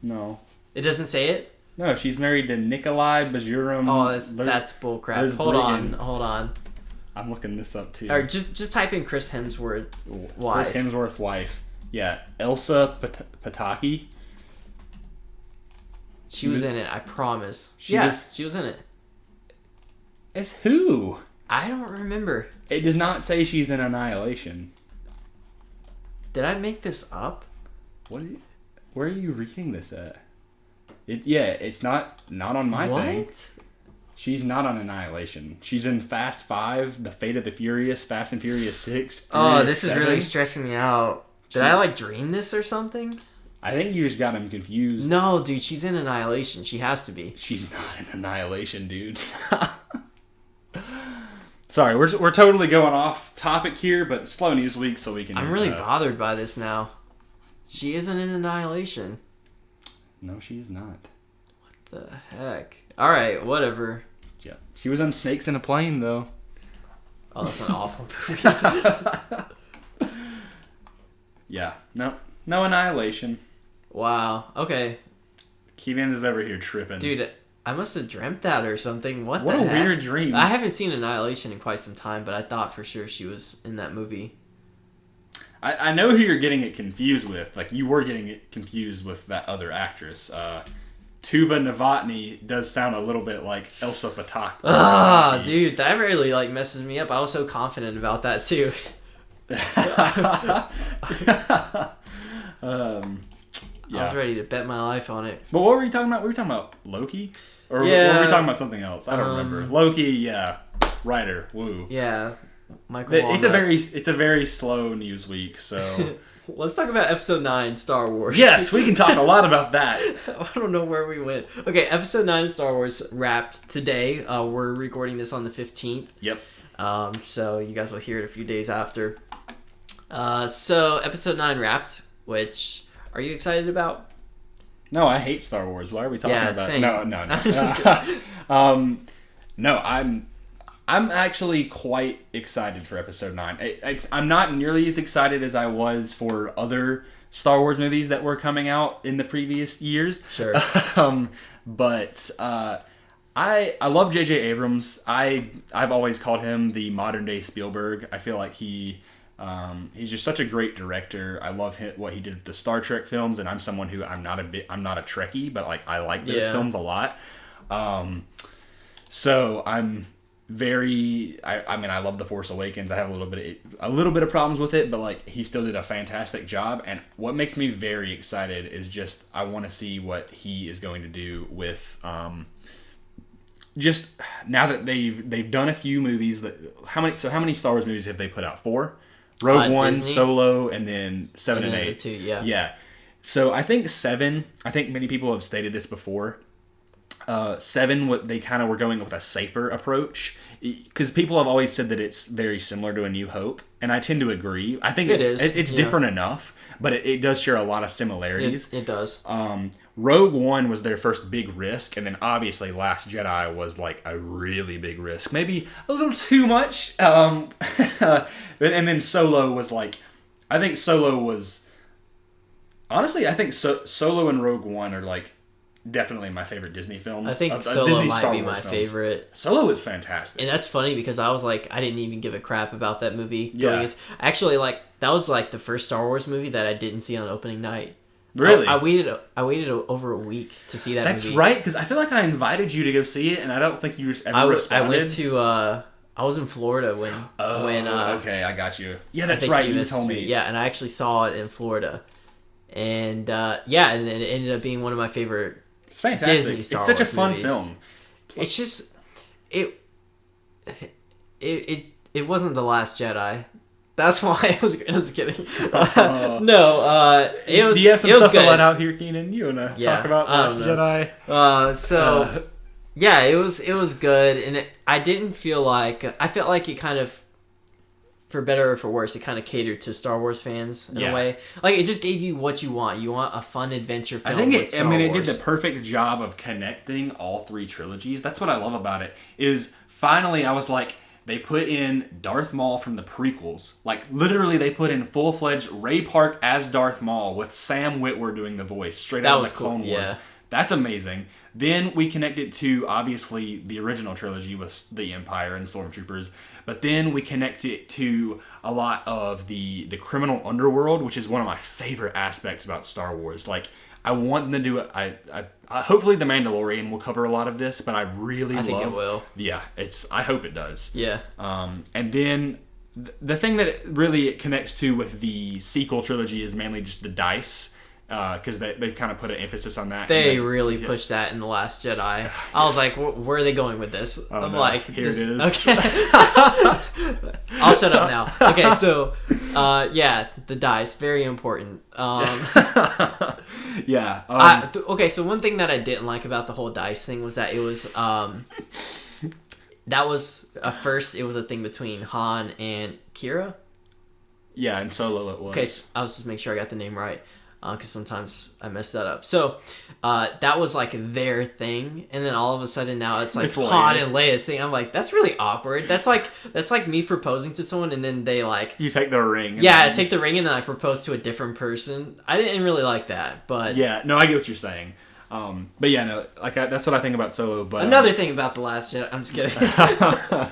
No. It doesn't say it? No, she's married to Nikolai Bajurum. Oh, that's bullcrap. Hold on. I'm looking this up too. Or just type in Chris Hemsworth wife. Chris Hemsworth wife. Yeah, Elsa Pataki. She was in it, I promise. She was in it. It's who? I don't remember. It does not say she's in Annihilation. Did I make this up? Where are you reading this at? It's not on my thing. What? She's not on Annihilation. She's in Fast 5, The Fate of the Furious, Fast and Furious 6. This is really stressing me out. Did I dream this or something? I think you just got them confused. No, dude, she's in Annihilation. She has to be. She's not in Annihilation, dude. Sorry, we're totally going off topic here, but slow news week, so we can. I'm really bothered by this now. She isn't in Annihilation. No, she is not. What the heck? All right, whatever. Yeah, she was on Snakes in a Plane, though. Oh, that's an awful movie. Yeah, no Annihilation. Wow. Okay. Keenan is over here tripping, dude. I must have dreamt that or something. What a heck? Weird dream. I haven't seen Annihilation in quite some time, but I thought for sure she was in that movie. I know who you're getting it confused with. Like, you were getting it confused with that other actress. Tuva Novotny does sound a little bit like Elsa Pataki. Dude, that really messes me up. I was so confident about that too. Yeah. I was ready to bet my life on it. But what were you talking about? Were we talking about Loki? Or were we talking about something else? I don't remember. Loki, yeah. Writer. Woo. Yeah. Michael it's a very slow news week, so let's talk about episode 9, Star Wars. Yes, we can talk a lot about that. I don't know where we went. Okay, episode 9 of Star Wars wrapped today. We're recording this on the 15th. Yep. So you guys will hear it a few days after. So episode 9 wrapped, which are you excited about? No, I hate Star Wars. Why are we talking about same. No. No, I'm actually quite excited for episode 9. I'm not nearly as excited as I was for other Star Wars movies that were coming out in the previous years. Sure. But I love J.J. Abrams. I've always called him the modern day Spielberg. I feel like he's just such a great director. I love what he did with the Star Trek films, and I'm someone who I'm not a Trekkie, but I like those films a lot. So I'm very. I mean, I love The Force Awakens. I have a little bit of problems with it, but he still did a fantastic job. And what makes me very excited is just I want to see what he is going to do with just now that they've done a few movies. How many Star Wars movies have they put out? 4? Rogue One, Disney. Solo, and then 7 and 8. 2, yeah. Yeah. So I think 7. I think many people have stated this before. 7, they kind of were going with a safer approach because people have always said that it's very similar to A New Hope, and I tend to agree. I think it's different enough, but it does share a lot of similarities. It does. Rogue One was their first big risk, and then obviously Last Jedi was like a really big risk, maybe a little too much. And then Solo was like, I think Solo was honestly, I think Solo and Rogue One are like definitely my favorite Disney films. I think Solo might be my favorite. Solo is fantastic. And that's funny because I was like, I didn't even give a crap about that movie. Yeah. Actually, like, that was like the first Star Wars movie that I didn't see on opening night. Really? I waited over a week to see that movie. That's right, because I feel like I invited you to go see it, and I don't think you just ever responded. I went to, I was in Florida when... okay, I got you. Yeah, that's right, you told me. Yeah, and I actually saw it in Florida. And, yeah, and then it ended up being one of my favorite It's fantastic. Disney Star It's such Wars a fun movies. film. It's just... It wasn't The Last Jedi. That's why I was kidding. No, it was. Do you have some it was stuff good. to let out here, Keenan? You wanna talk about Last Jedi? Yeah, it was good, and I didn't feel like I felt like it kind of, for better or for worse, it kind of catered to Star Wars fans in a way. Like it just gave you what you want. You want a fun adventure film. It did the perfect job of connecting all 3 trilogies. That's what I love about it. Is finally I was like, they put in Darth Maul from the prequels. Like, literally, they put in full-fledged Ray Park as Darth Maul with Sam Witwer doing the voice straight out of the Clone Wars. Yeah. That's amazing. Then we connect it to, obviously, the original trilogy with the Empire and Stormtroopers. But then we connect it to a lot of the criminal underworld, which is one of my favorite aspects about Star Wars. Like, I want them to do it. Hopefully, The Mandalorian will cover a lot of this, but I think it will. Yeah, I hope it does. Yeah. And then the thing that it really connects to with the sequel trilogy is mainly just the dice, because they've kind of put an emphasis on that. They really pushed that in The Last Jedi. I was like, where are they going with this? I'm like, here it is. Okay. I'll shut up now. Okay, so, the dice, very important. Yeah. Okay, so one thing that I didn't like about the whole dice thing was that it was, that was, first, it was a thing between Han and Kira. Yeah, and Solo it was. Okay, so I was just making sure I got the name right. Because sometimes I mess that up. So, that was like their thing, and then all of a sudden now it's like Han and Leia's thing. I'm like, that's really awkward. That's like me proposing to someone, and then they like you take the ring. I take the ring, and then I propose to a different person. I didn't really like that, but yeah, no, I get what you're saying. But yeah, no, that's what I think about Solo. But another thing about The Last Jedi, I'm just kidding.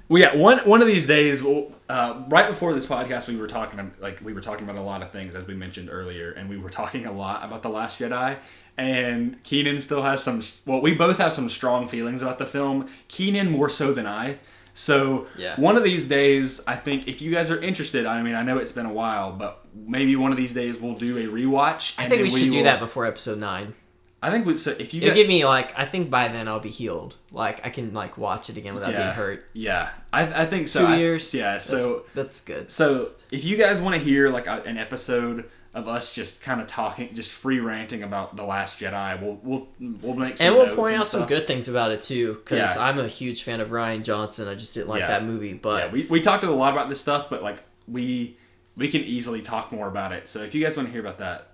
Well, yeah, one of these days, right before this podcast, we were talking about a lot of things, as we mentioned earlier, and we were talking a lot about The Last Jedi, and Keenan still has we both have some strong feelings about the film, Keenan more so than I, so one of these days, I think, if you guys are interested, I mean, I know it's been a while, but maybe one of these days we'll do a rewatch. I think we should do that before episode 9. I think if you give me I think by then I'll be healed. Like I can watch it again without being hurt. Yeah, I think so. 2 years. Yeah, so that's good. So if you guys want to hear an episode of us just kind of talking, just free ranting about The Last Jedi, we'll make some we'll point out some good things about it too, because I'm a huge fan of Rian Johnson. I just didn't like that movie, but we talked a lot about this stuff, but we can easily talk more about it. So if you guys want to hear about that,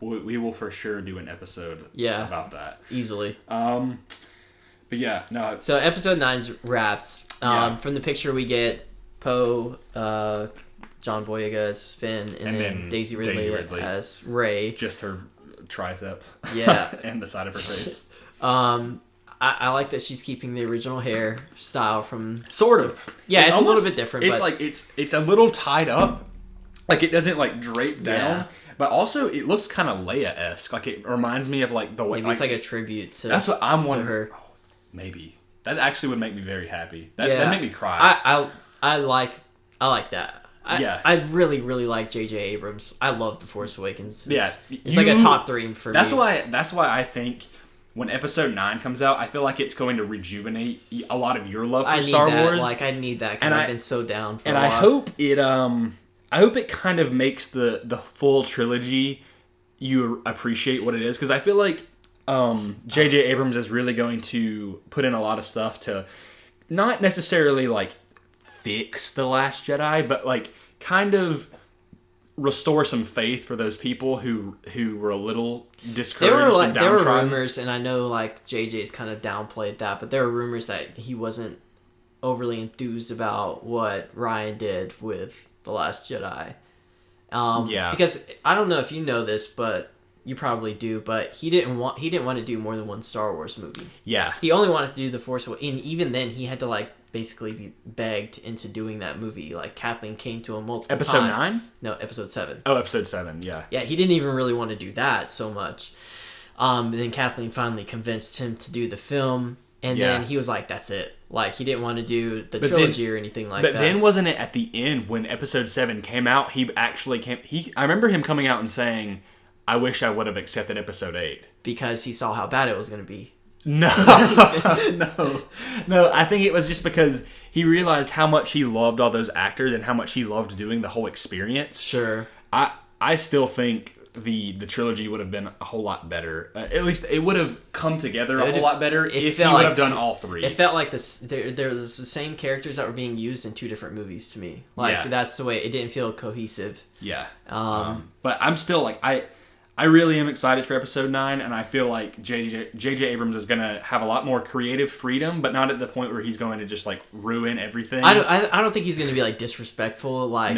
we will for sure do an episode about that. Easily. But yeah, no. So episode 9's wrapped. From the picture we get Poe, John Boyega as Finn, and then Daisy Ridley as Rey. Just her tricep. Yeah. And the side of her face. I like that she's keeping the original hairstyle from... Sort of. Yeah, it's almost a little bit different. It's it's a little tied up. Like, it doesn't, drape down. Yeah. But also, it looks kind of Leia-esque. Like, it reminds me of, the way... Maybe it's like a tribute to... That's what I'm wondering. Her. Oh, maybe. That actually would make me very happy. That made me cry. I like that. I really, really like J.J. Abrams. I love The Force Awakens. It's like a top 3 for me. That's why I think when Episode 9 comes out, I feel like it's going to rejuvenate a lot of your love for Star Wars. Like, I need that because I've been so down for a while. And I hope it kind of makes the full trilogy you appreciate what it is, because I feel like J.J. Abrams is really going to put in a lot of stuff to not necessarily like fix The Last Jedi, but like kind of restore some faith for those people who were a little discouraged and downtrodden. There were rumors, and I know like JJ's kind of downplayed that, but there were rumors that he wasn't overly enthused about what Ryan did with The Last Jedi. Because I don't know if you know this, but you probably do, but he didn't want to do more than one Star Wars movie. Yeah. He only wanted to do The Force Awakens, and even then he had to like basically be begged into doing that movie. Like, Kathleen came to him multiple times. Episode 9? No, Episode 7. Oh, Episode 7, yeah. Yeah, he didn't even really want to do that so much. Then Kathleen finally convinced him to do the film, and then he was like, that's it. Like, he didn't want to do the trilogy or anything like that. But then wasn't it at the end when Episode 7 came out, he actually came... I remember him coming out and saying, I wish I would have accepted Episode 8. Because he saw how bad it was going to be. No, no. I think it was just because he realized how much he loved all those actors and how much he loved doing the whole experience. Sure. I still think the trilogy would have been a whole lot better. At least it would have come together a whole lot better if he would have done all three. It felt like there was the same characters that were being used in two different movies to me. Like, that's the way it didn't feel cohesive. Yeah. But I'm still like I really am excited for Episode 9, and I feel like J.J. Abrams is going to have a lot more creative freedom, but not at the point where he's going to just, like, ruin everything. I don't think he's going to be, like, disrespectful, like,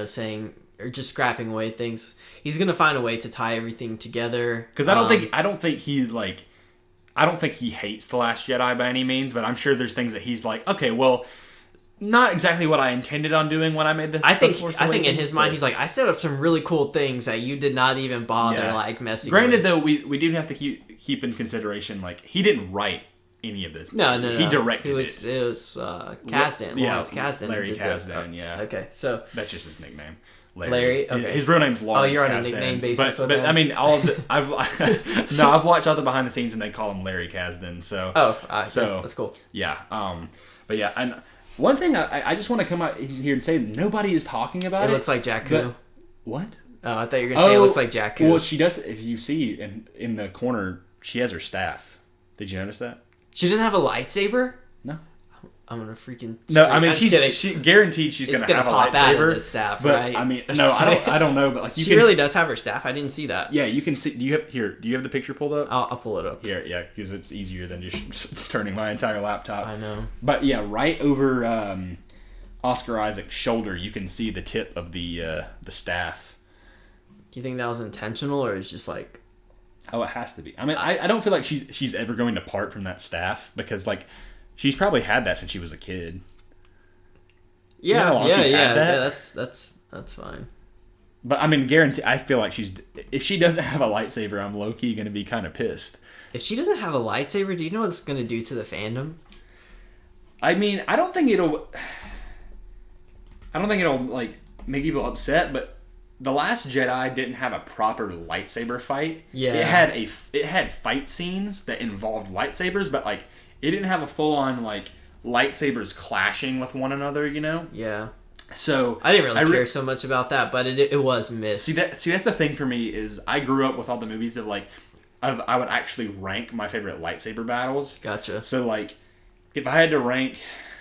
saying, or just scrapping away things. He's going to find a way to tie everything together. Because I don't think he hates The Last Jedi by any means, but I'm sure there's things that he's like, okay, well... Not exactly what I intended on doing when I made this. I think in his mind he's like, I set up some really cool things that you did not even bother like messing. Granted, with. Though, we do have to keep in consideration, like, he didn't write any of this. No. He directed it. It was Kasdan. Yeah, Kasdan. Larry Kasdan. Yeah. Okay, so that's just his nickname. Larry. Okay. His real name's Lawrence. Oh, you're on Kasdan. a nickname basis. But I mean, I've watched all the behind the scenes and they call him Larry Kasdan. So that's cool. Yeah. But yeah, and. One thing I just want to come out here and say, nobody is talking about it. It looks like Jakku. What? Oh, I thought you were going to say it looks like Jakku. Well, she does. If you see in the corner, she has her staff. Did you notice that? She doesn't have a lightsaber? No. I'm gonna freaking. No, I mean she guaranteed she's gonna have a pop lightsaber. Out of the staff, but, right? I mean, no, I don't know, but like she really does have her staff. I didn't see that. Yeah, you can see. Do you have the picture pulled up? I'll pull it up. Here, yeah, because it's easier than just turning my entire laptop. I know. But yeah, right over Oscar Isaac's shoulder, you can see the tip of the staff. Do you think that was intentional, or is just like? Oh, it has to be. I mean, I don't feel like she's ever going to part from that staff because like. She's probably had that since she was a kid. Yeah, that's fine. But I mean, guarantee. I feel like if she doesn't have a lightsaber, I'm low key gonna be kind of pissed. If she doesn't have a lightsaber, do you know what it's gonna do to the fandom? I mean, I don't think it'll like make people upset, but The Last Jedi didn't have a proper lightsaber fight. Yeah, it had fight scenes that involved lightsabers, but like. It didn't have a full-on, like, lightsabers clashing with one another, you know? Yeah. So... I didn't really care so much about that, but it was missed. See, that's the thing for me, is I grew up with all the movies of, like... I would actually rank my favorite lightsaber battles. Gotcha. So, like, if I had to rank...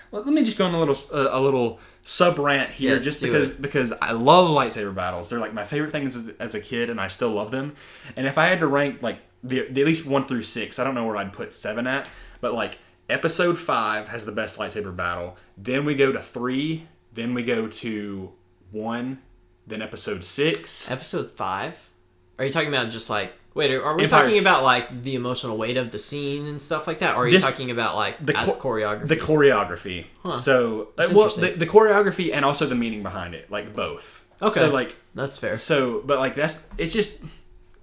Well, let me just go on a little sub-rant here, just because I love lightsaber battles. They're, like, my favorite things as a kid, and I still love them. And if I had to rank, like, the at least 1 through 6, I don't know where I'd put 7 at, but, like, Episode 5 has the best lightsaber battle. Then we go to 3. Then we go to 1. Then Episode 6. Episode 5? Are you talking about just, like... Wait, are we talking about, like, the emotional weight of the scene and stuff like that? Or are you talking about, like, the choreography? The choreography. Huh. So, the choreography and also the meaning behind it. Like, both. Okay. So, like... That's fair. So, but, like, it's just...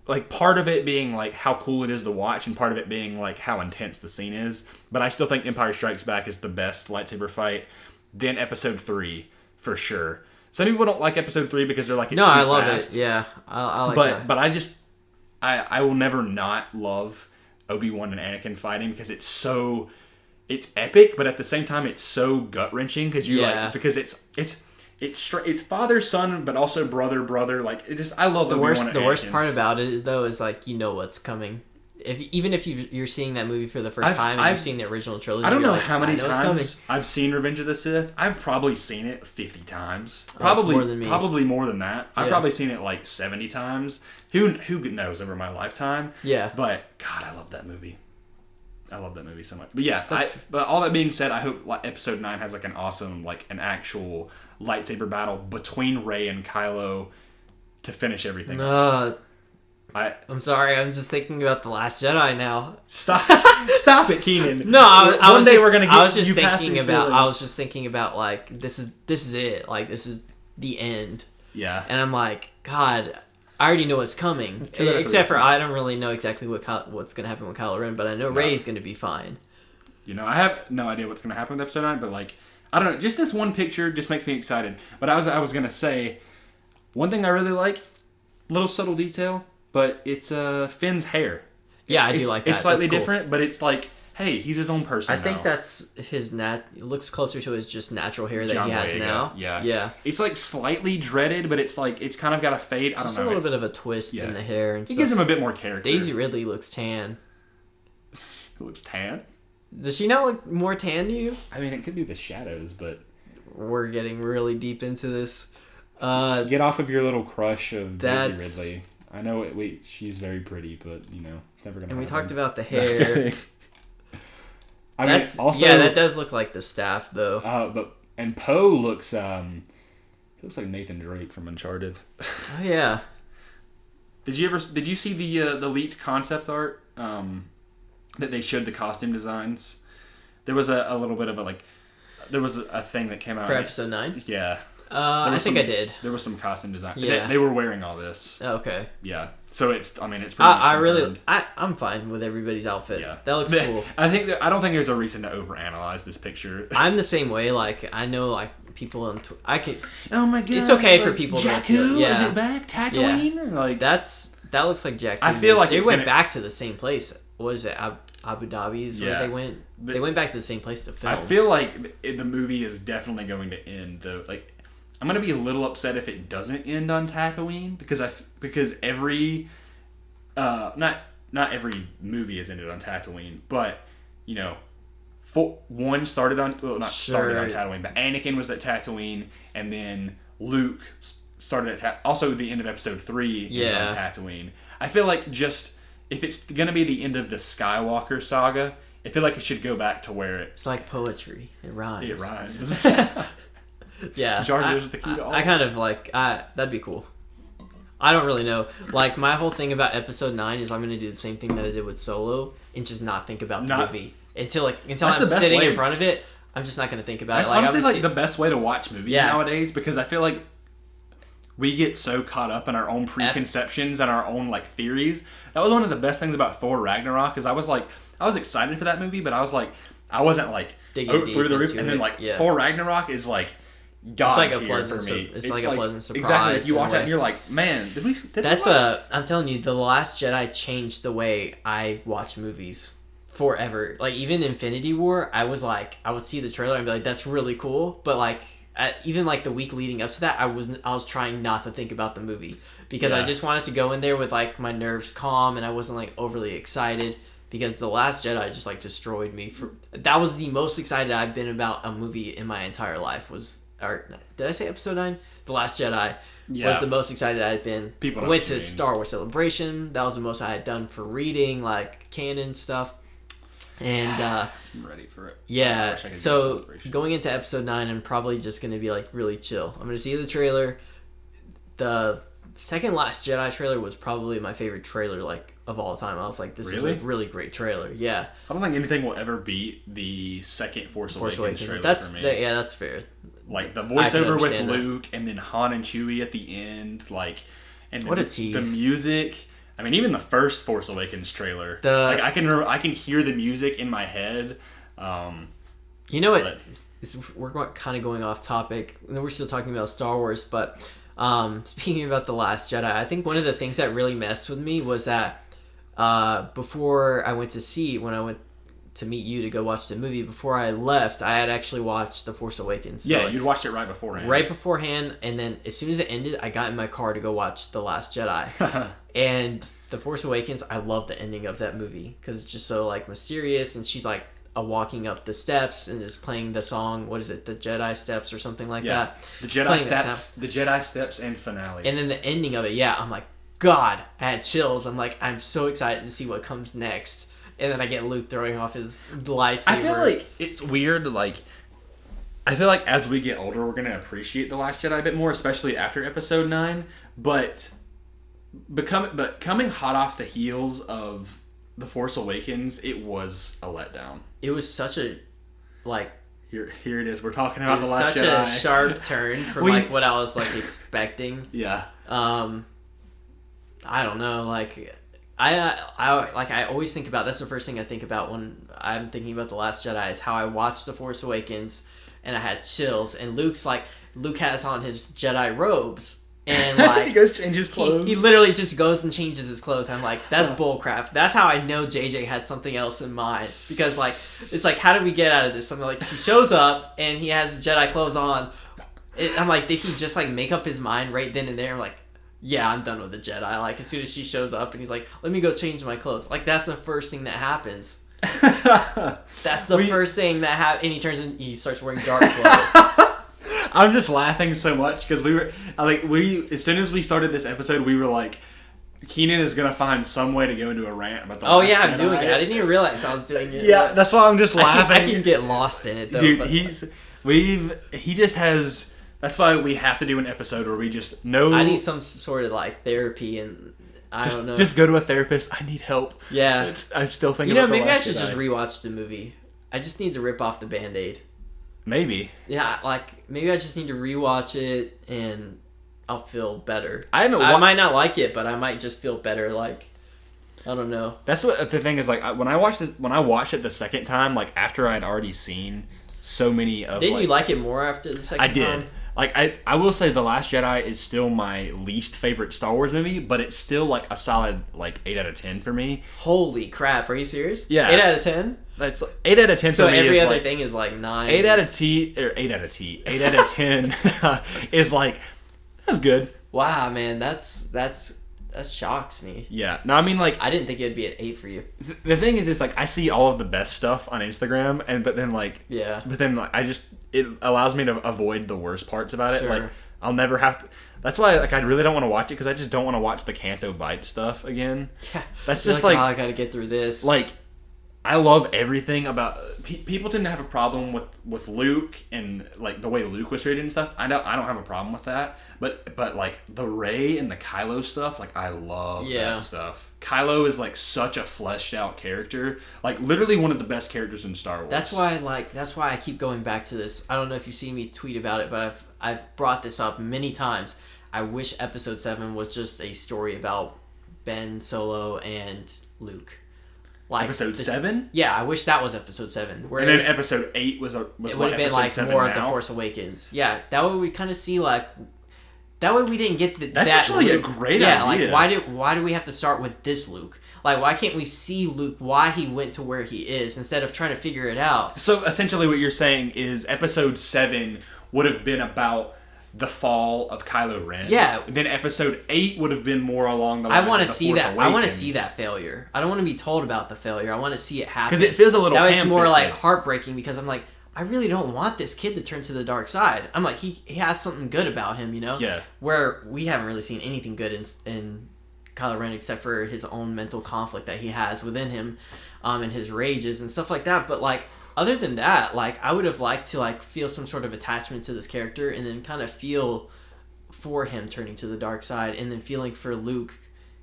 Like, part of it being, like, how cool it is to watch, and part of it being, like, how intense the scene is. But I still think Empire Strikes Back is the best lightsaber fight. Then Episode 3, for sure. Some people don't like Episode 3 because they're like, it's too love fast. it. Yeah, I like that. But I will never not love Obi-Wan and Anakin fighting because it's epic, but at the same time it's so gut wrenching because because it's father son, but also brother. Like I love the worst part about it though is like what's coming. Even if you're seeing that movie for the first time and you've seen the original trilogy, I don't know how many times I've seen Revenge of the Sith. I've probably seen it 50 times. Probably more than me. Probably more than that. Yeah. I've probably seen it like 70 times. Who knows over my lifetime? Yeah. But God, I love that movie. I love that movie so much. But yeah, but all that being said, I hope Episode 9 has like an awesome, like an actual lightsaber battle between Rey and Kylo to finish everything. I'm sorry, I'm just thinking about The Last Jedi now. Stop it, Keenan. No, I was just thinking about like this is it. Like this is the end. Yeah. And I'm like, God, I already know what's coming. Except for I don't really know exactly what's going to happen with Kylo Ren, but I know Rey's going to be fine. I have no idea what's going to happen with Episode 9, but like I don't know, just this one picture just makes me excited. But I was going to say one thing I really like, little subtle detail. But it's Finn's hair. Yeah, I do like that. It's slightly different, but it's like, hey, he's his own person I think that's his it looks closer to his just natural hair that he has now. Yeah. It's like slightly dreaded, but it's kind of got a fade. I don't know. Just a little bit of a twist in the hair and stuff. It gives him a bit more character. Daisy Ridley looks tan. Who looks tan? Does she not look more tan to you? I mean, it could be the shadows, but... We're getting really deep into this. Get off of your little crush of Daisy Ridley. I know she's very pretty, but never gonna. And we talked about the hair. Also that does look like the staff though. And Poe looks like Nathan Drake from Uncharted. Oh yeah. Did you see the leaked concept art that they showed the costume designs? There was a little bit of there was a thing that came out for Episode 9. Yeah. I think I did. There was some costume design. Yeah. They were wearing all this. Okay. Yeah. So it's pretty I'm fine with everybody's outfit. Yeah. That looks cool. I don't think there's a reason to overanalyze this picture. I'm the same way. Like, I know, like, people on oh my God. It's okay for people to Jakku? Is it back? Tatooine? Yeah. Like, that looks like Jakku. I feel like they went back to the same place. What is it? Abu Dhabi is where they went. They went back to the same place to film. I feel like the movie is definitely going to end, though. Like, I'm gonna be a little upset if it doesn't end on Tatooine because every not every movie has ended on Tatooine, but one started on started on Tatooine, but Anakin was at Tatooine, and then Luke started at also the end of Episode 3 is on Tatooine. I feel like just if it's gonna be the end of the Skywalker saga, I feel like it should go back to where it's like poetry. It rhymes. It rhymes. Yeah, Jar Jar's the key to all. I kind of like that'd be cool. I don't really know. Like, my whole thing about Episode 9 is I'm going to do the same thing that I did with Solo and just not think about the movie until I'm sitting in front of it. I'm just not going to think about it. Like, honestly, like the best way to watch movies nowadays, because I feel like we get so caught up in our own preconceptions and our own like theories. That was one of the best things about Thor Ragnarok, is I was excited for that movie, but I wasn't like through the roof. And then Thor Ragnarok is like God tier for me. It's like a pleasant surprise. Exactly. If you watch it and you're like, man, did we I'm telling you, The Last Jedi changed the way I watch movies forever. Like, even Infinity War, I would see the trailer and be like, that's really cool, but like even like the week leading up to that, I was trying not to think about the movie because I just wanted to go in there with like my nerves calm, and I wasn't like overly excited, because The Last Jedi just like destroyed me. That was the most excited I've been about a movie in my entire life. Did I say Episode 9? The Last Jedi was the most excited I'd been. I went to Star Wars Celebration. That was the most I had done for reading like canon stuff. And I'm ready for it. Yeah. So going into Episode 9, I'm probably just going to be like really chill. I'm going to see the trailer. The second Last Jedi trailer was probably my favorite trailer like of all time. I was like, this is a really great trailer. Yeah. I don't think anything will ever beat the second Force Awakens trailer for me. That's fair. Like the voiceover with Luke and then Han and Chewie at the end, like, and what a tease. The music. I mean, even the first Force Awakens trailer. Like I can hear the music in my head. You know what? We're kind of going off topic. We're still talking about Star Wars, but speaking about The Last Jedi, I think one of the things that really messed with me was that before I went when I went to meet you to go watch the movie, before I left, I had actually watched The Force Awakens. So yeah, you'd watched it right beforehand. Right beforehand, and then as soon as it ended, I got in my car to go watch The Last Jedi. And The Force Awakens, I love the ending of that movie because it's just so like mysterious, and she's like walking up the steps and is playing the song. What is it? The Jedi Steps or something like that. The Jedi Steps. The Jedi Steps and finale. And then the ending of it, I'm like, God, I had chills. I'm like, I'm so excited to see what comes next. And then I get Luke throwing off his lightsaber. I feel like it's weird. Like, I feel like as we get older, we're gonna appreciate The Last Jedi a bit more, especially after Episode 9. But coming hot off the heels of The Force Awakens, it was a letdown. It was such a here it is. We're talking about The Last Jedi. Such a sharp turn from like what I was like expecting. Yeah. I don't know. Like I always think about. That's the first thing I think about when I'm thinking about The Last Jedi is how I watched The Force Awakens and I had chills. And Luke has on his Jedi robes. And like he goes change his clothes. He literally just goes and changes his clothes. I'm like, that's bullcrap. That's how I know JJ had something else in mind. Because like it's like, how do we get out of this? I'm like, he shows up and he has Jedi clothes on. I'm like, did he just like make up his mind right then and there? I'm like, yeah, I'm done with the Jedi. Like as soon as she shows up and he's like, let me go change my clothes. Like that's the first thing that happens. That's the first thing that happens. And he starts wearing dark clothes. I'm just laughing so much because we as soon as we started this episode, we were like, Keenan is gonna find some way to go into a rant about the Last Jedi. I'm doing it. I didn't even realize I was doing it. Yeah, that's why I'm just laughing. I can get lost in it though. Dude, he just has. That's why we have to do an episode where we just know. I need some sort of like therapy and I don't know. Just go to a therapist. I need help. Yeah, I still think. Maybe I should just rewatch the movie. I just need to rip off the Band-Aid. Maybe. Yeah, like maybe I just need to rewatch it and I'll feel better. I might not like it, but I might just feel better. Like I don't know. That's what the thing is. Like when I watched it the second time, like after I'd already seen so many of. Didn't you like it more after the second time? I did. Like I will say The Last Jedi is still my least favorite Star Wars movie, but it's still like a solid like 8 out of 10 for me. Holy crap! Are you serious? Yeah. 8 out of 10. That's 8 out of 10 for me. So every other thing is like 9. 8 out of 10 is like that's good. Wow, man, that shocks me. Yeah. No, I mean like I didn't think it'd be at 8 for you. The thing is like I see all of the best stuff on Instagram, but then it allows me to avoid the worst parts about it. Sure. Like I'll never have to. That's why like I really don't want to watch it because I just don't want to watch the Canto Bight stuff again. Yeah. That's just like I gotta get through this. Like I love everything about people tend to have a problem with Luke and like the way Luke was treated and stuff. I don't have a problem with that, but like the Rey and the Kylo stuff, like I love that stuff. Kylo is like such a fleshed out character, like literally one of the best characters in Star Wars. That's why I keep going back to this. I don't know if you see me tweet about it, but I've brought this up many times. I wish Episode 7 was just a story about Ben Solo and Luke. Like Episode 7? Yeah, I wish that was Episode 7. And then Episode 8 was it would have been like more of The Force Awakens. Yeah, that way we kind of see like. That way we didn't get That's actually Luke. A great idea. Like why do we have to start with this Luke? Like why can't we see Luke why he went to where he is instead of trying to figure it out? So essentially what you're saying is Episode 7 would have been about the fall of Kylo Ren. Yeah. And then Episode 8 would have been more along the lines I want to of see Force that. Awakens. I want to see that failure. I don't want to be told about the failure. I want to see it happen. Because it feels a little that was more like heartbreaking because I'm like, I really don't want this kid to turn to the dark side. I'm like, he has something good about him, you know? Yeah. Where we haven't really seen anything good in Kylo Ren except for his own mental conflict that he has within him, and his rages and stuff like that. But like, other than that, like, I would have liked to like feel some sort of attachment to this character and then kind of feel for him turning to the dark side and then feeling for Luke.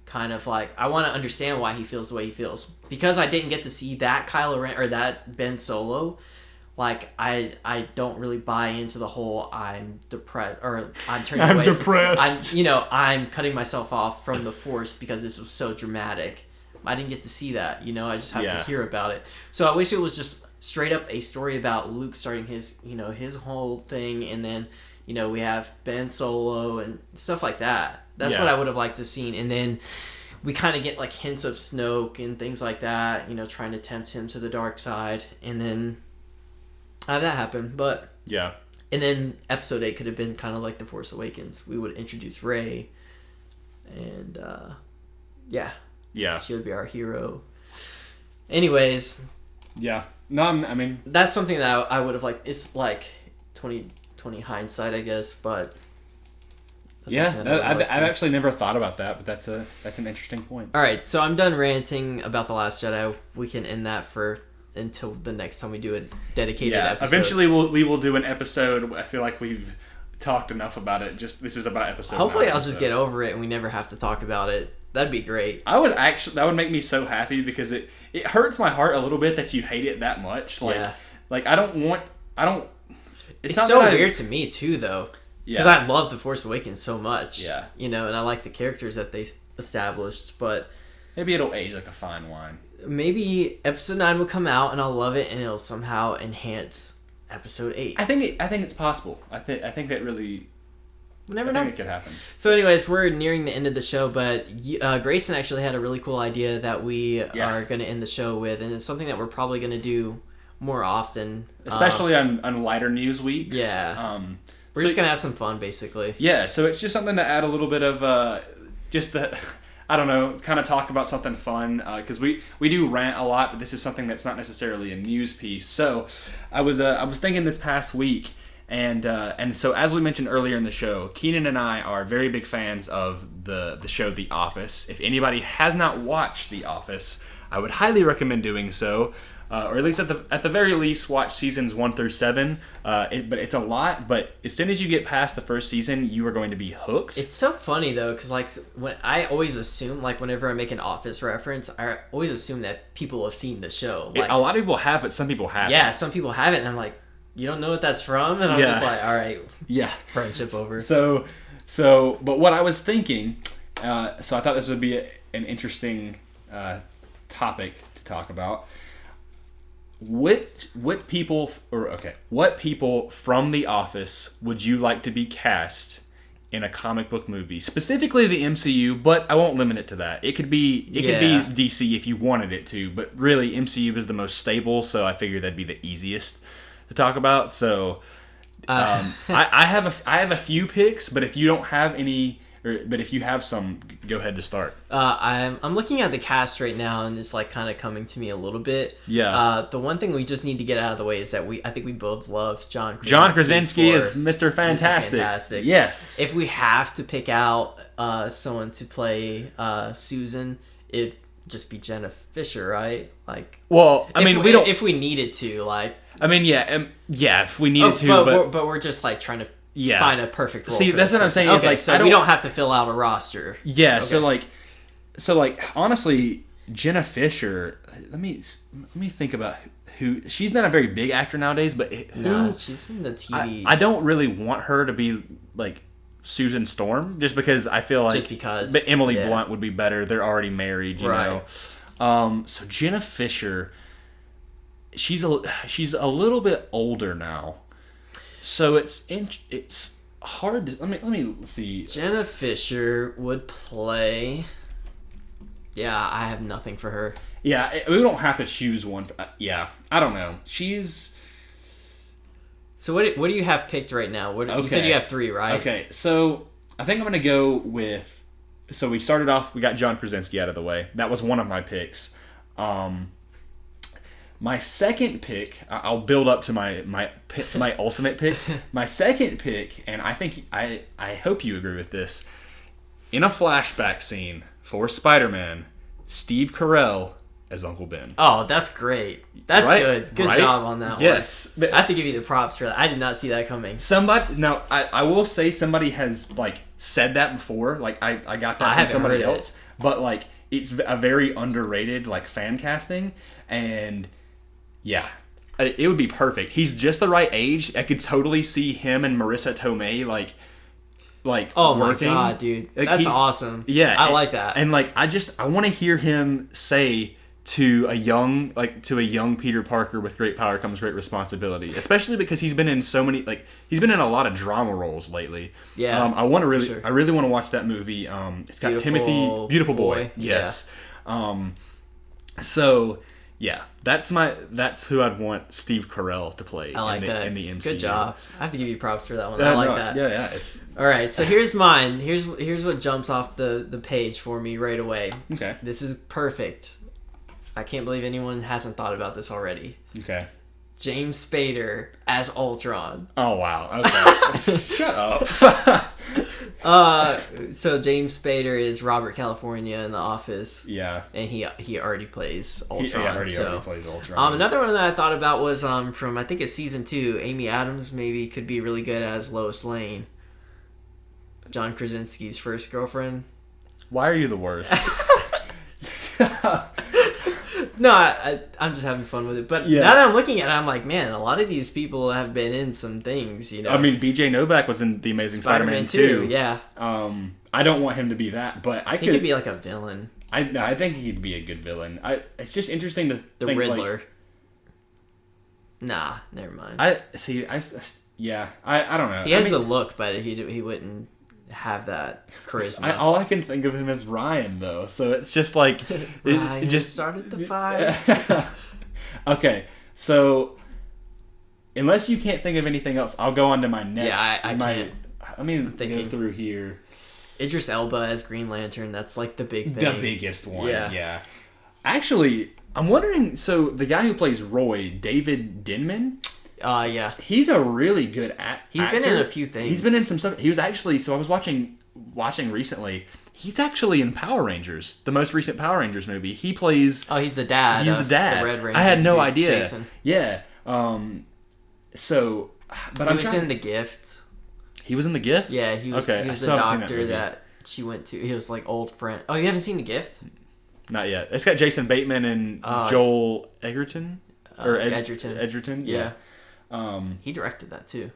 Kind of like, I want to understand why he feels the way he feels. Because I didn't get to see that Kylo Ren or that Ben Solo. Like, I don't really buy into the whole I'm depressed or I'm turning away. I'm depressed. I'm cutting myself off from the Force because this was so dramatic. I didn't get to see that, I just have to hear about it. So I wish it was just straight up a story about Luke starting his whole thing, and then, we have Ben Solo and stuff like that. That's what I would have liked to have seen. And then we kind of get like hints of Snoke and things like that, trying to tempt him to the dark side, and then have that happen. But yeah, and then episode 8 could have been kind of like The Force Awakens. We would introduce Rey, and she would be our hero. Anyways, yeah, no, I mean that's something that I would have liked. It's like 2020 hindsight, I guess, but. I've actually never thought about that, but that's an interesting point. All right, so I'm done ranting about The Last Jedi. We can end that until the next time we do a dedicated episode. Eventually we will do an episode. I feel like we've talked enough about it. This is about episode. Hopefully, I'll just get over it and we never have to talk about it. That'd be great. That would make me so happy because it hurts my heart a little bit that you hate it that much. Like I don't. It's so weird to me too, though. Because I love The Force Awakens so much. Yeah. And I like the characters that they established, but... Maybe it'll age like a fine wine. Maybe Episode 9 will come out and I'll love it and it'll somehow enhance Episode 8. I think it's possible. I think that really... We'll never know. I think it could happen. So anyways, we're nearing the end of the show, but Grayson actually had a really cool idea that we are going to end the show with, and it's something that we're probably going to do more often. Especially on lighter news weeks. Yeah. We're just going to have some fun, basically. Yeah, so it's just something to add a little bit of I don't know, kind of talk about something fun, because we do rant a lot, but this is something that's not necessarily a news piece. So I was thinking this past week, and so as we mentioned earlier in the show, Keenan and I are very big fans of the show The Office. If anybody has not watched The Office, I would highly recommend doing so. Or at least at the very least, watch seasons 1 through 7. But it's a lot. But as soon as you get past the first season, you are going to be hooked. It's so funny though, because like when I always assume, like whenever I make an Office reference, I always assume that people have seen the show. Like, a lot of people have, but some people haven't. Yeah, some people haven't, and I'm like, you don't know what that's from, and I'm just like, all right, friendship over. So, but what I was thinking, so I thought this would be an interesting topic to talk about. What people from The Office would you like to be cast in a comic book movie? Specifically the MCU, but I won't limit it to that. It could be DC if you wanted it to, but really MCU is the most stable, so I figured that'd be the easiest to talk about. So I have a few picks, but if you don't have any, but if you have some, go ahead to start. I'm looking at the cast right now, and it's like kind of coming to me a little bit. Yeah. The one thing we just need to get out of the way is that I think we both love John Krasinski. John Krasinski is Mr. Fantastic. Mr. Fantastic. Yes. If we have to pick out someone to play Susan, it'd just be Jenna Fisher, right? Like, well, I mean, if we needed to, like. I mean, if we needed to, but we're just like trying to. Yeah. Find a perfect role. See, that's what I'm saying. Okay, like, so we don't have to fill out a roster. Yeah. Okay. So like, honestly, Jenna Fisher. Let me think about who. She's not a very big actor nowadays, but she's in the TV. I don't really want her to be like Susan Storm, just because I feel like But Emily Blunt would be better. They're already married, you know. So Jenna Fisher. She's a little bit older now. So it's hard to... Let me see. Jenna Fisher would play... Yeah, I have nothing for her. Yeah, we don't have to choose one. Yeah, I don't know. She's... So what do you have picked right now? You said you have 3, right? Okay, so I think I'm going to go with... So we started off... We got John Krasinski out of the way. That was one of my picks. My second pick, I'll build up to my ultimate pick. My second pick, and I think I hope you agree with this. In a flashback scene for Spider-Man, Steve Carell as Uncle Ben. Oh, that's great. That's good. Good job on that one. Yes. I have to give you the props for that. I did not see that coming. I will say somebody has like said that before. Like I got that from somebody else. But like it's a very underrated like fan casting, and yeah, it would be perfect. He's just the right age. I could totally see him and Marissa Tomei like working. My god, dude, like, that's awesome. Yeah, I like that. And like I want to hear him say to a young Peter Parker with great power comes great responsibility, especially because he's been in so many, he's been in a lot of drama roles lately. Yeah. I really want to watch that movie. It's got Beautiful Boy. Yes. Yeah. So yeah, that's who I'd want Steve Carell to play in the MCU. Good job. I have to give you props for that one. I like that. Yeah. All right, so here's mine. Here's what jumps off the page for me right away. Okay. This is perfect. I can't believe anyone hasn't thought about this already. Okay. James Spader as Ultron. Oh wow. Okay. Shut up. So James Spader is Robert California in The Office. Yeah. And he already plays Ultron. He already plays Ultron. Another one that I thought about was from I think it's season 2. Amy Adams maybe could be really good as Lois Lane. John Krasinski's first girlfriend. Why are you the worst? No, I'm just having fun with it. But now that I'm looking at it, I'm like, man, a lot of these people have been in some things, you know. I mean, BJ Novak was in The Amazing Spider-Man 2. Yeah. I don't want him to be that, but he could be like a villain. I think he'd be a good villain. It's just interesting to the think, Riddler. Nah, never mind. I don't know. He has the look, but he wouldn't have that charisma. All I can think of him as Ryan, though. So it's just like Ryan just started the fire. Okay, so unless you can't think of anything else, I'll go on to my next. Yeah, I can't. Let me go through here. Idris Elba as Green Lantern. That's like the big thing. The biggest one. Yeah. Actually, I'm wondering. So the guy who plays Roy, David Denman. Yeah. He's a really good actor. He's been in a few things. He's been in some stuff. He was actually, so I was watching recently. He's actually in Power Rangers, the most recent Power Rangers movie. He plays. Oh, he's the dad. He's the dad. The Red Ranger. I had no idea. Jason. Yeah. So, but he was in The Gift. He was in The Gift? Yeah, he was. Okay. He was the doctor that she went to. He was like old friend. Oh, you haven't seen The Gift? Not yet. It's got Jason Bateman and Joel Edgerton. Edgerton. Edgerton. Yeah. He directed that too.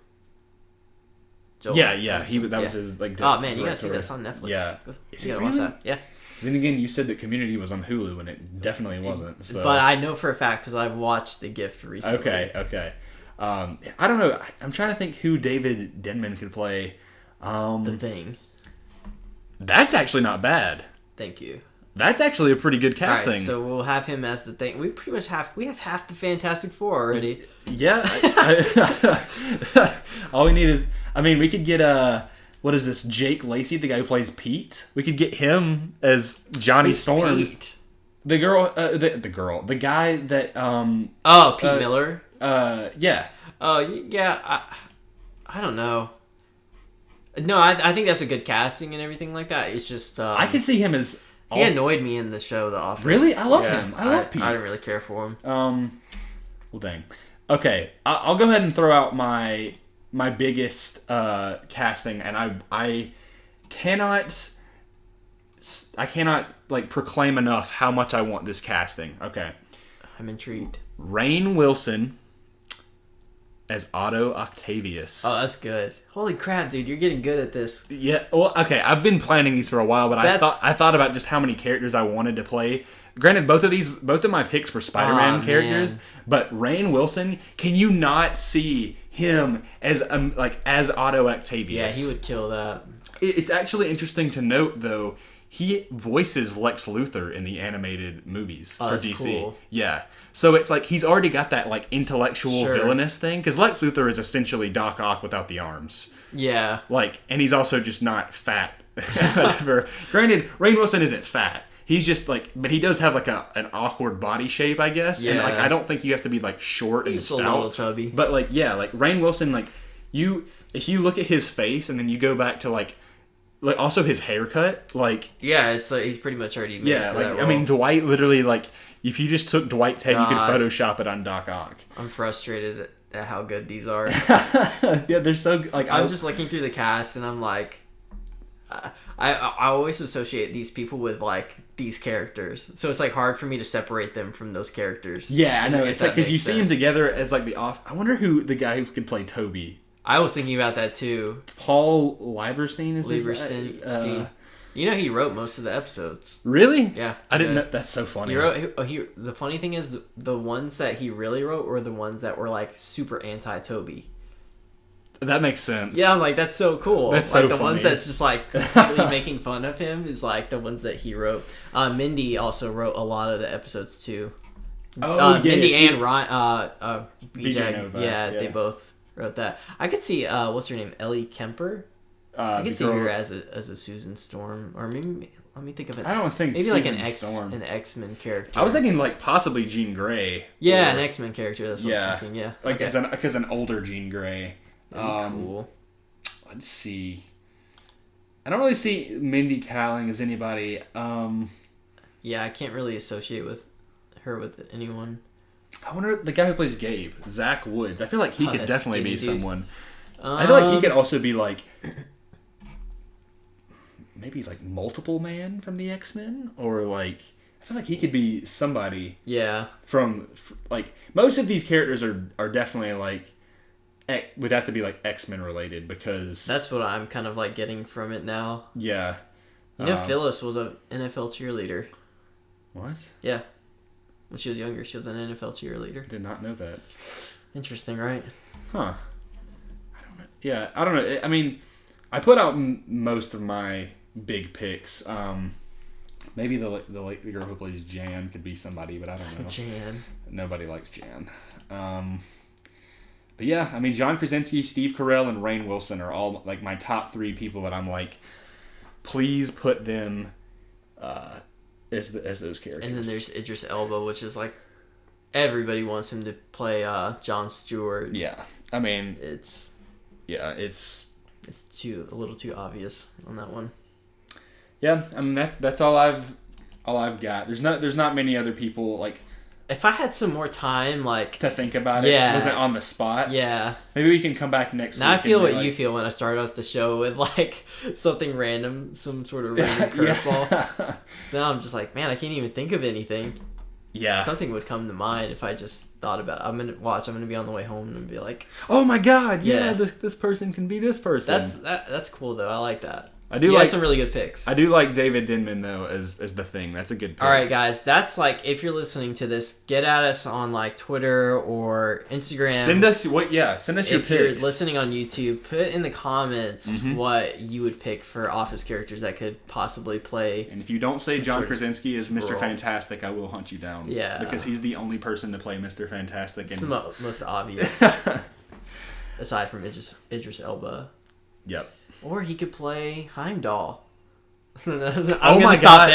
Joel. Yeah. That was his like. Oh man, you gotta see this on Netflix. Yeah, you gotta watch that. Yeah. Then again, you said that Community was on Hulu, and it definitely wasn't. So. But I know for a fact because I've watched The Gift recently. Okay. I don't know. I'm trying to think who David Denman could play. The Thing. That's actually not bad. Thank you. That's actually a pretty good casting. All right, so we'll have him as the Thing. We pretty much have half the Fantastic Four already. Yeah. All we need is, we could get what is this? Jake Lacey, the guy who plays Pete. We could get him as Johnny Storm. Pete? The guy that Pete Miller. Yeah. Yeah. I don't know. No, I think that's a good casting and everything like that. It's just I could see him as. He annoyed me in the show The Office. Really? I love him. I love Pete. I didn't really care for him. Well, dang. Okay, I'll go ahead and throw out my biggest casting, and I cannot like proclaim enough how much I want this casting. Okay, I'm intrigued. Rainn Wilson as Otto Octavius. Oh, that's good. Holy crap, dude, you're getting good at this. Yeah, well, okay, I've been planning these for a while, but I thought about just how many characters I wanted to play. Granted, both of my picks were Spider-Man characters, but Rainn Wilson, can you not see him as Otto Octavius? Yeah, he would kill that. It's actually interesting to note, though, he voices Lex Luthor in the animated movies for DC. Cool. Yeah. So it's like he's already got that like intellectual villainous thing, because Lex Luthor is essentially Doc Ock without the arms. Yeah. And he's also just not fat. Whatever. Granted, Rainn Wilson isn't fat. He's just but he does have like an awkward body shape, I guess. Yeah. And I don't think you have to be short and stout. He's a little chubby. But Rainn Wilson, if you look at his face and then you go back to also his haircut, yeah, it's he's pretty much already made for that role. Dwight literally if you just took Dwight's head, you could Photoshop it on Doc Ock. I'm frustrated at how good these are. Yeah, they're so I'm just looking through the cast and I'm like, I always associate these people with these characters, so it's hard for me to separate them from those characters. Yeah, I know. It's because you see them together as the off. I wonder who the guy who could play Toby. I was thinking about that too. Paul Lieberstein is Lieberstein. You know, he wrote most of the episodes. Really? Yeah. I didn't know. That's so funny. The funny thing is, the ones that he really wrote were the ones that were like super anti-Toby. That makes sense. Yeah, I'm like, that's so cool. That's like so the funny. ones that's just like completely making fun of him is like the ones that he wrote. Mindy also wrote a lot of the episodes too. Mindy and Ryan, BJ Nova. Yeah, they both wrote that. I could see what's her name, Ellie Kemper. I could see her as a Susan Storm, or maybe let me think of it. I don't think maybe Susan like Storm. an X-Men character. I was thinking like possibly Jean Grey. Yeah, an X-Men character. That's what I was thinking. Yeah, like as an older Jean Grey. That'd be cool. Let's see. I don't really see Mindy Kaling as anybody. Yeah, I can't really associate her with anyone. I wonder the guy who plays Gabe, Zach Woods. I feel like he could definitely be someone. I I feel like he could also be like maybe like multiple man from the X-Men, or like I feel like he could be somebody. Yeah. From like most of these characters are definitely like would have to be like X-Men related, because that's what I'm kind of like getting from it now. Yeah. You know, Phyllis was an NFL cheerleader. What? Yeah. When she was younger, she was an NFL cheerleader. Did not know that. Interesting, right? Huh. I don't know. Yeah, I don't know. I mean, I put out most of my big picks. Maybe the girl who plays Jan could be somebody, but I don't know. Jan. Nobody likes Jan. But yeah, I mean, John Krasinski, Steve Carell, and Rainn Wilson are all like my top 3 people that I'm like, please put them as those characters. And then there's Idris Elba, which is like everybody wants him to play Jon Stewart. Yeah, I mean, it's a little too obvious on that one. Yeah, I mean that's all I've got. There's not many other people like. If I had some more time, like to think about it, wasn't on the spot. Yeah, maybe we can come back next week. Now I feel what you feel when I start off the show with like something random, some sort of random curveball. Yeah. Now I'm just like, man, I can't even think of anything. Yeah, something would come to mind if I just thought about it. I'm gonna be on the way home and be like, oh my god, yeah, this person can be this person. That's cool though. I like that. I do like some really good picks. I do like David Denman though as the Thing. That's a good pick. All right, guys. That's like if you're listening to this, get at us on like Twitter or Instagram. Send us your picks. If you're listening on YouTube, put in the comments what you would pick for Office characters that could possibly play. And if you don't say John Krasinski is Mr. Fantastic, I will hunt you down. Yeah, because he's the only person to play Mr. Fantastic. It's the most obvious, aside from Idris Elba. Yep. Or he could play Heimdall. Oh my god!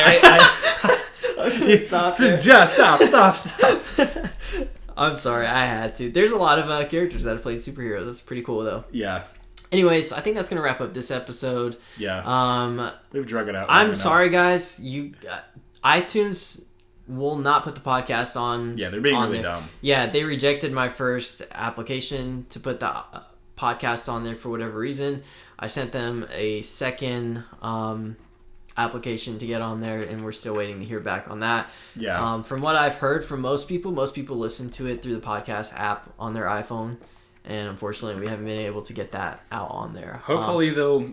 Stop there. Just stop. I'm sorry, I had to. There's a lot of characters that have played superheroes. That's pretty cool, though. Yeah. Anyways, I think that's gonna wrap up this episode. Yeah. We've drug it out. I'm sorry, guys. iTunes will not put the podcast on. Yeah, they're being really dumb. Yeah, they rejected my first application to put the podcast on there for whatever reason. I sent them a second application to get on there, and we're still waiting to hear back on that. Yeah. From what I've heard from most people listen to it through the podcast app on their iPhone, and unfortunately, we haven't been able to get that out on there. Hopefully, they'll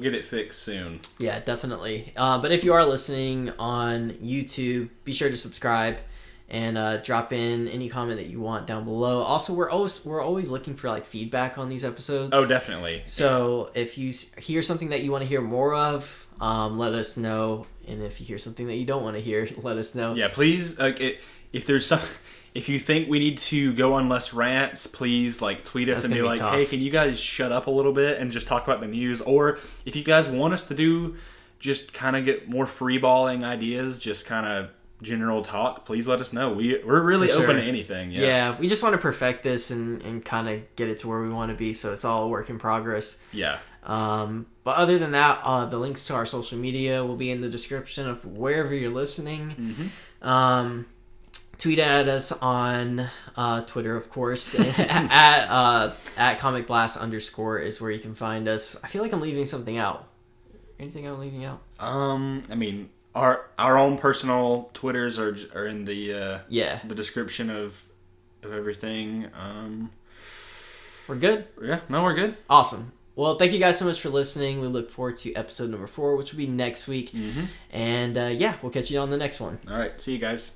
get it fixed soon. Yeah, definitely. But if you are listening on YouTube, be sure to subscribe. And drop in any comment that you want down below. Also, we're always looking for like feedback on these episodes. Oh, definitely. So if you hear something that you want to hear more of, let us know. And if you hear something that you don't want to hear, let us know. Yeah, please. If you think we need to go on less rants, please tweet us and be like, "Hey, can you guys shut up a little bit and just talk about the news?" Or if you guys want us to do, just kind of get more freeballing ideas, just kind of general talk, please let us know. We're really open to anything. Yeah, we just want to perfect this and kind of get it to where we want to be, so it's all a work in progress. Yeah. But other than that, the links to our social media will be in the description of wherever you're listening. Mm-hmm. Tweet at us on Twitter, of course. at comicblast_ is where you can find us. I feel like I'm leaving something out. Anything I'm leaving out? I mean, Our own personal Twitters are in the the description of everything. We're good? Yeah, no, we're good. Awesome. Well, thank you guys so much for listening. We look forward to episode number 4, which will be next week. And yeah, we'll catch you on the next one. All right. See you guys.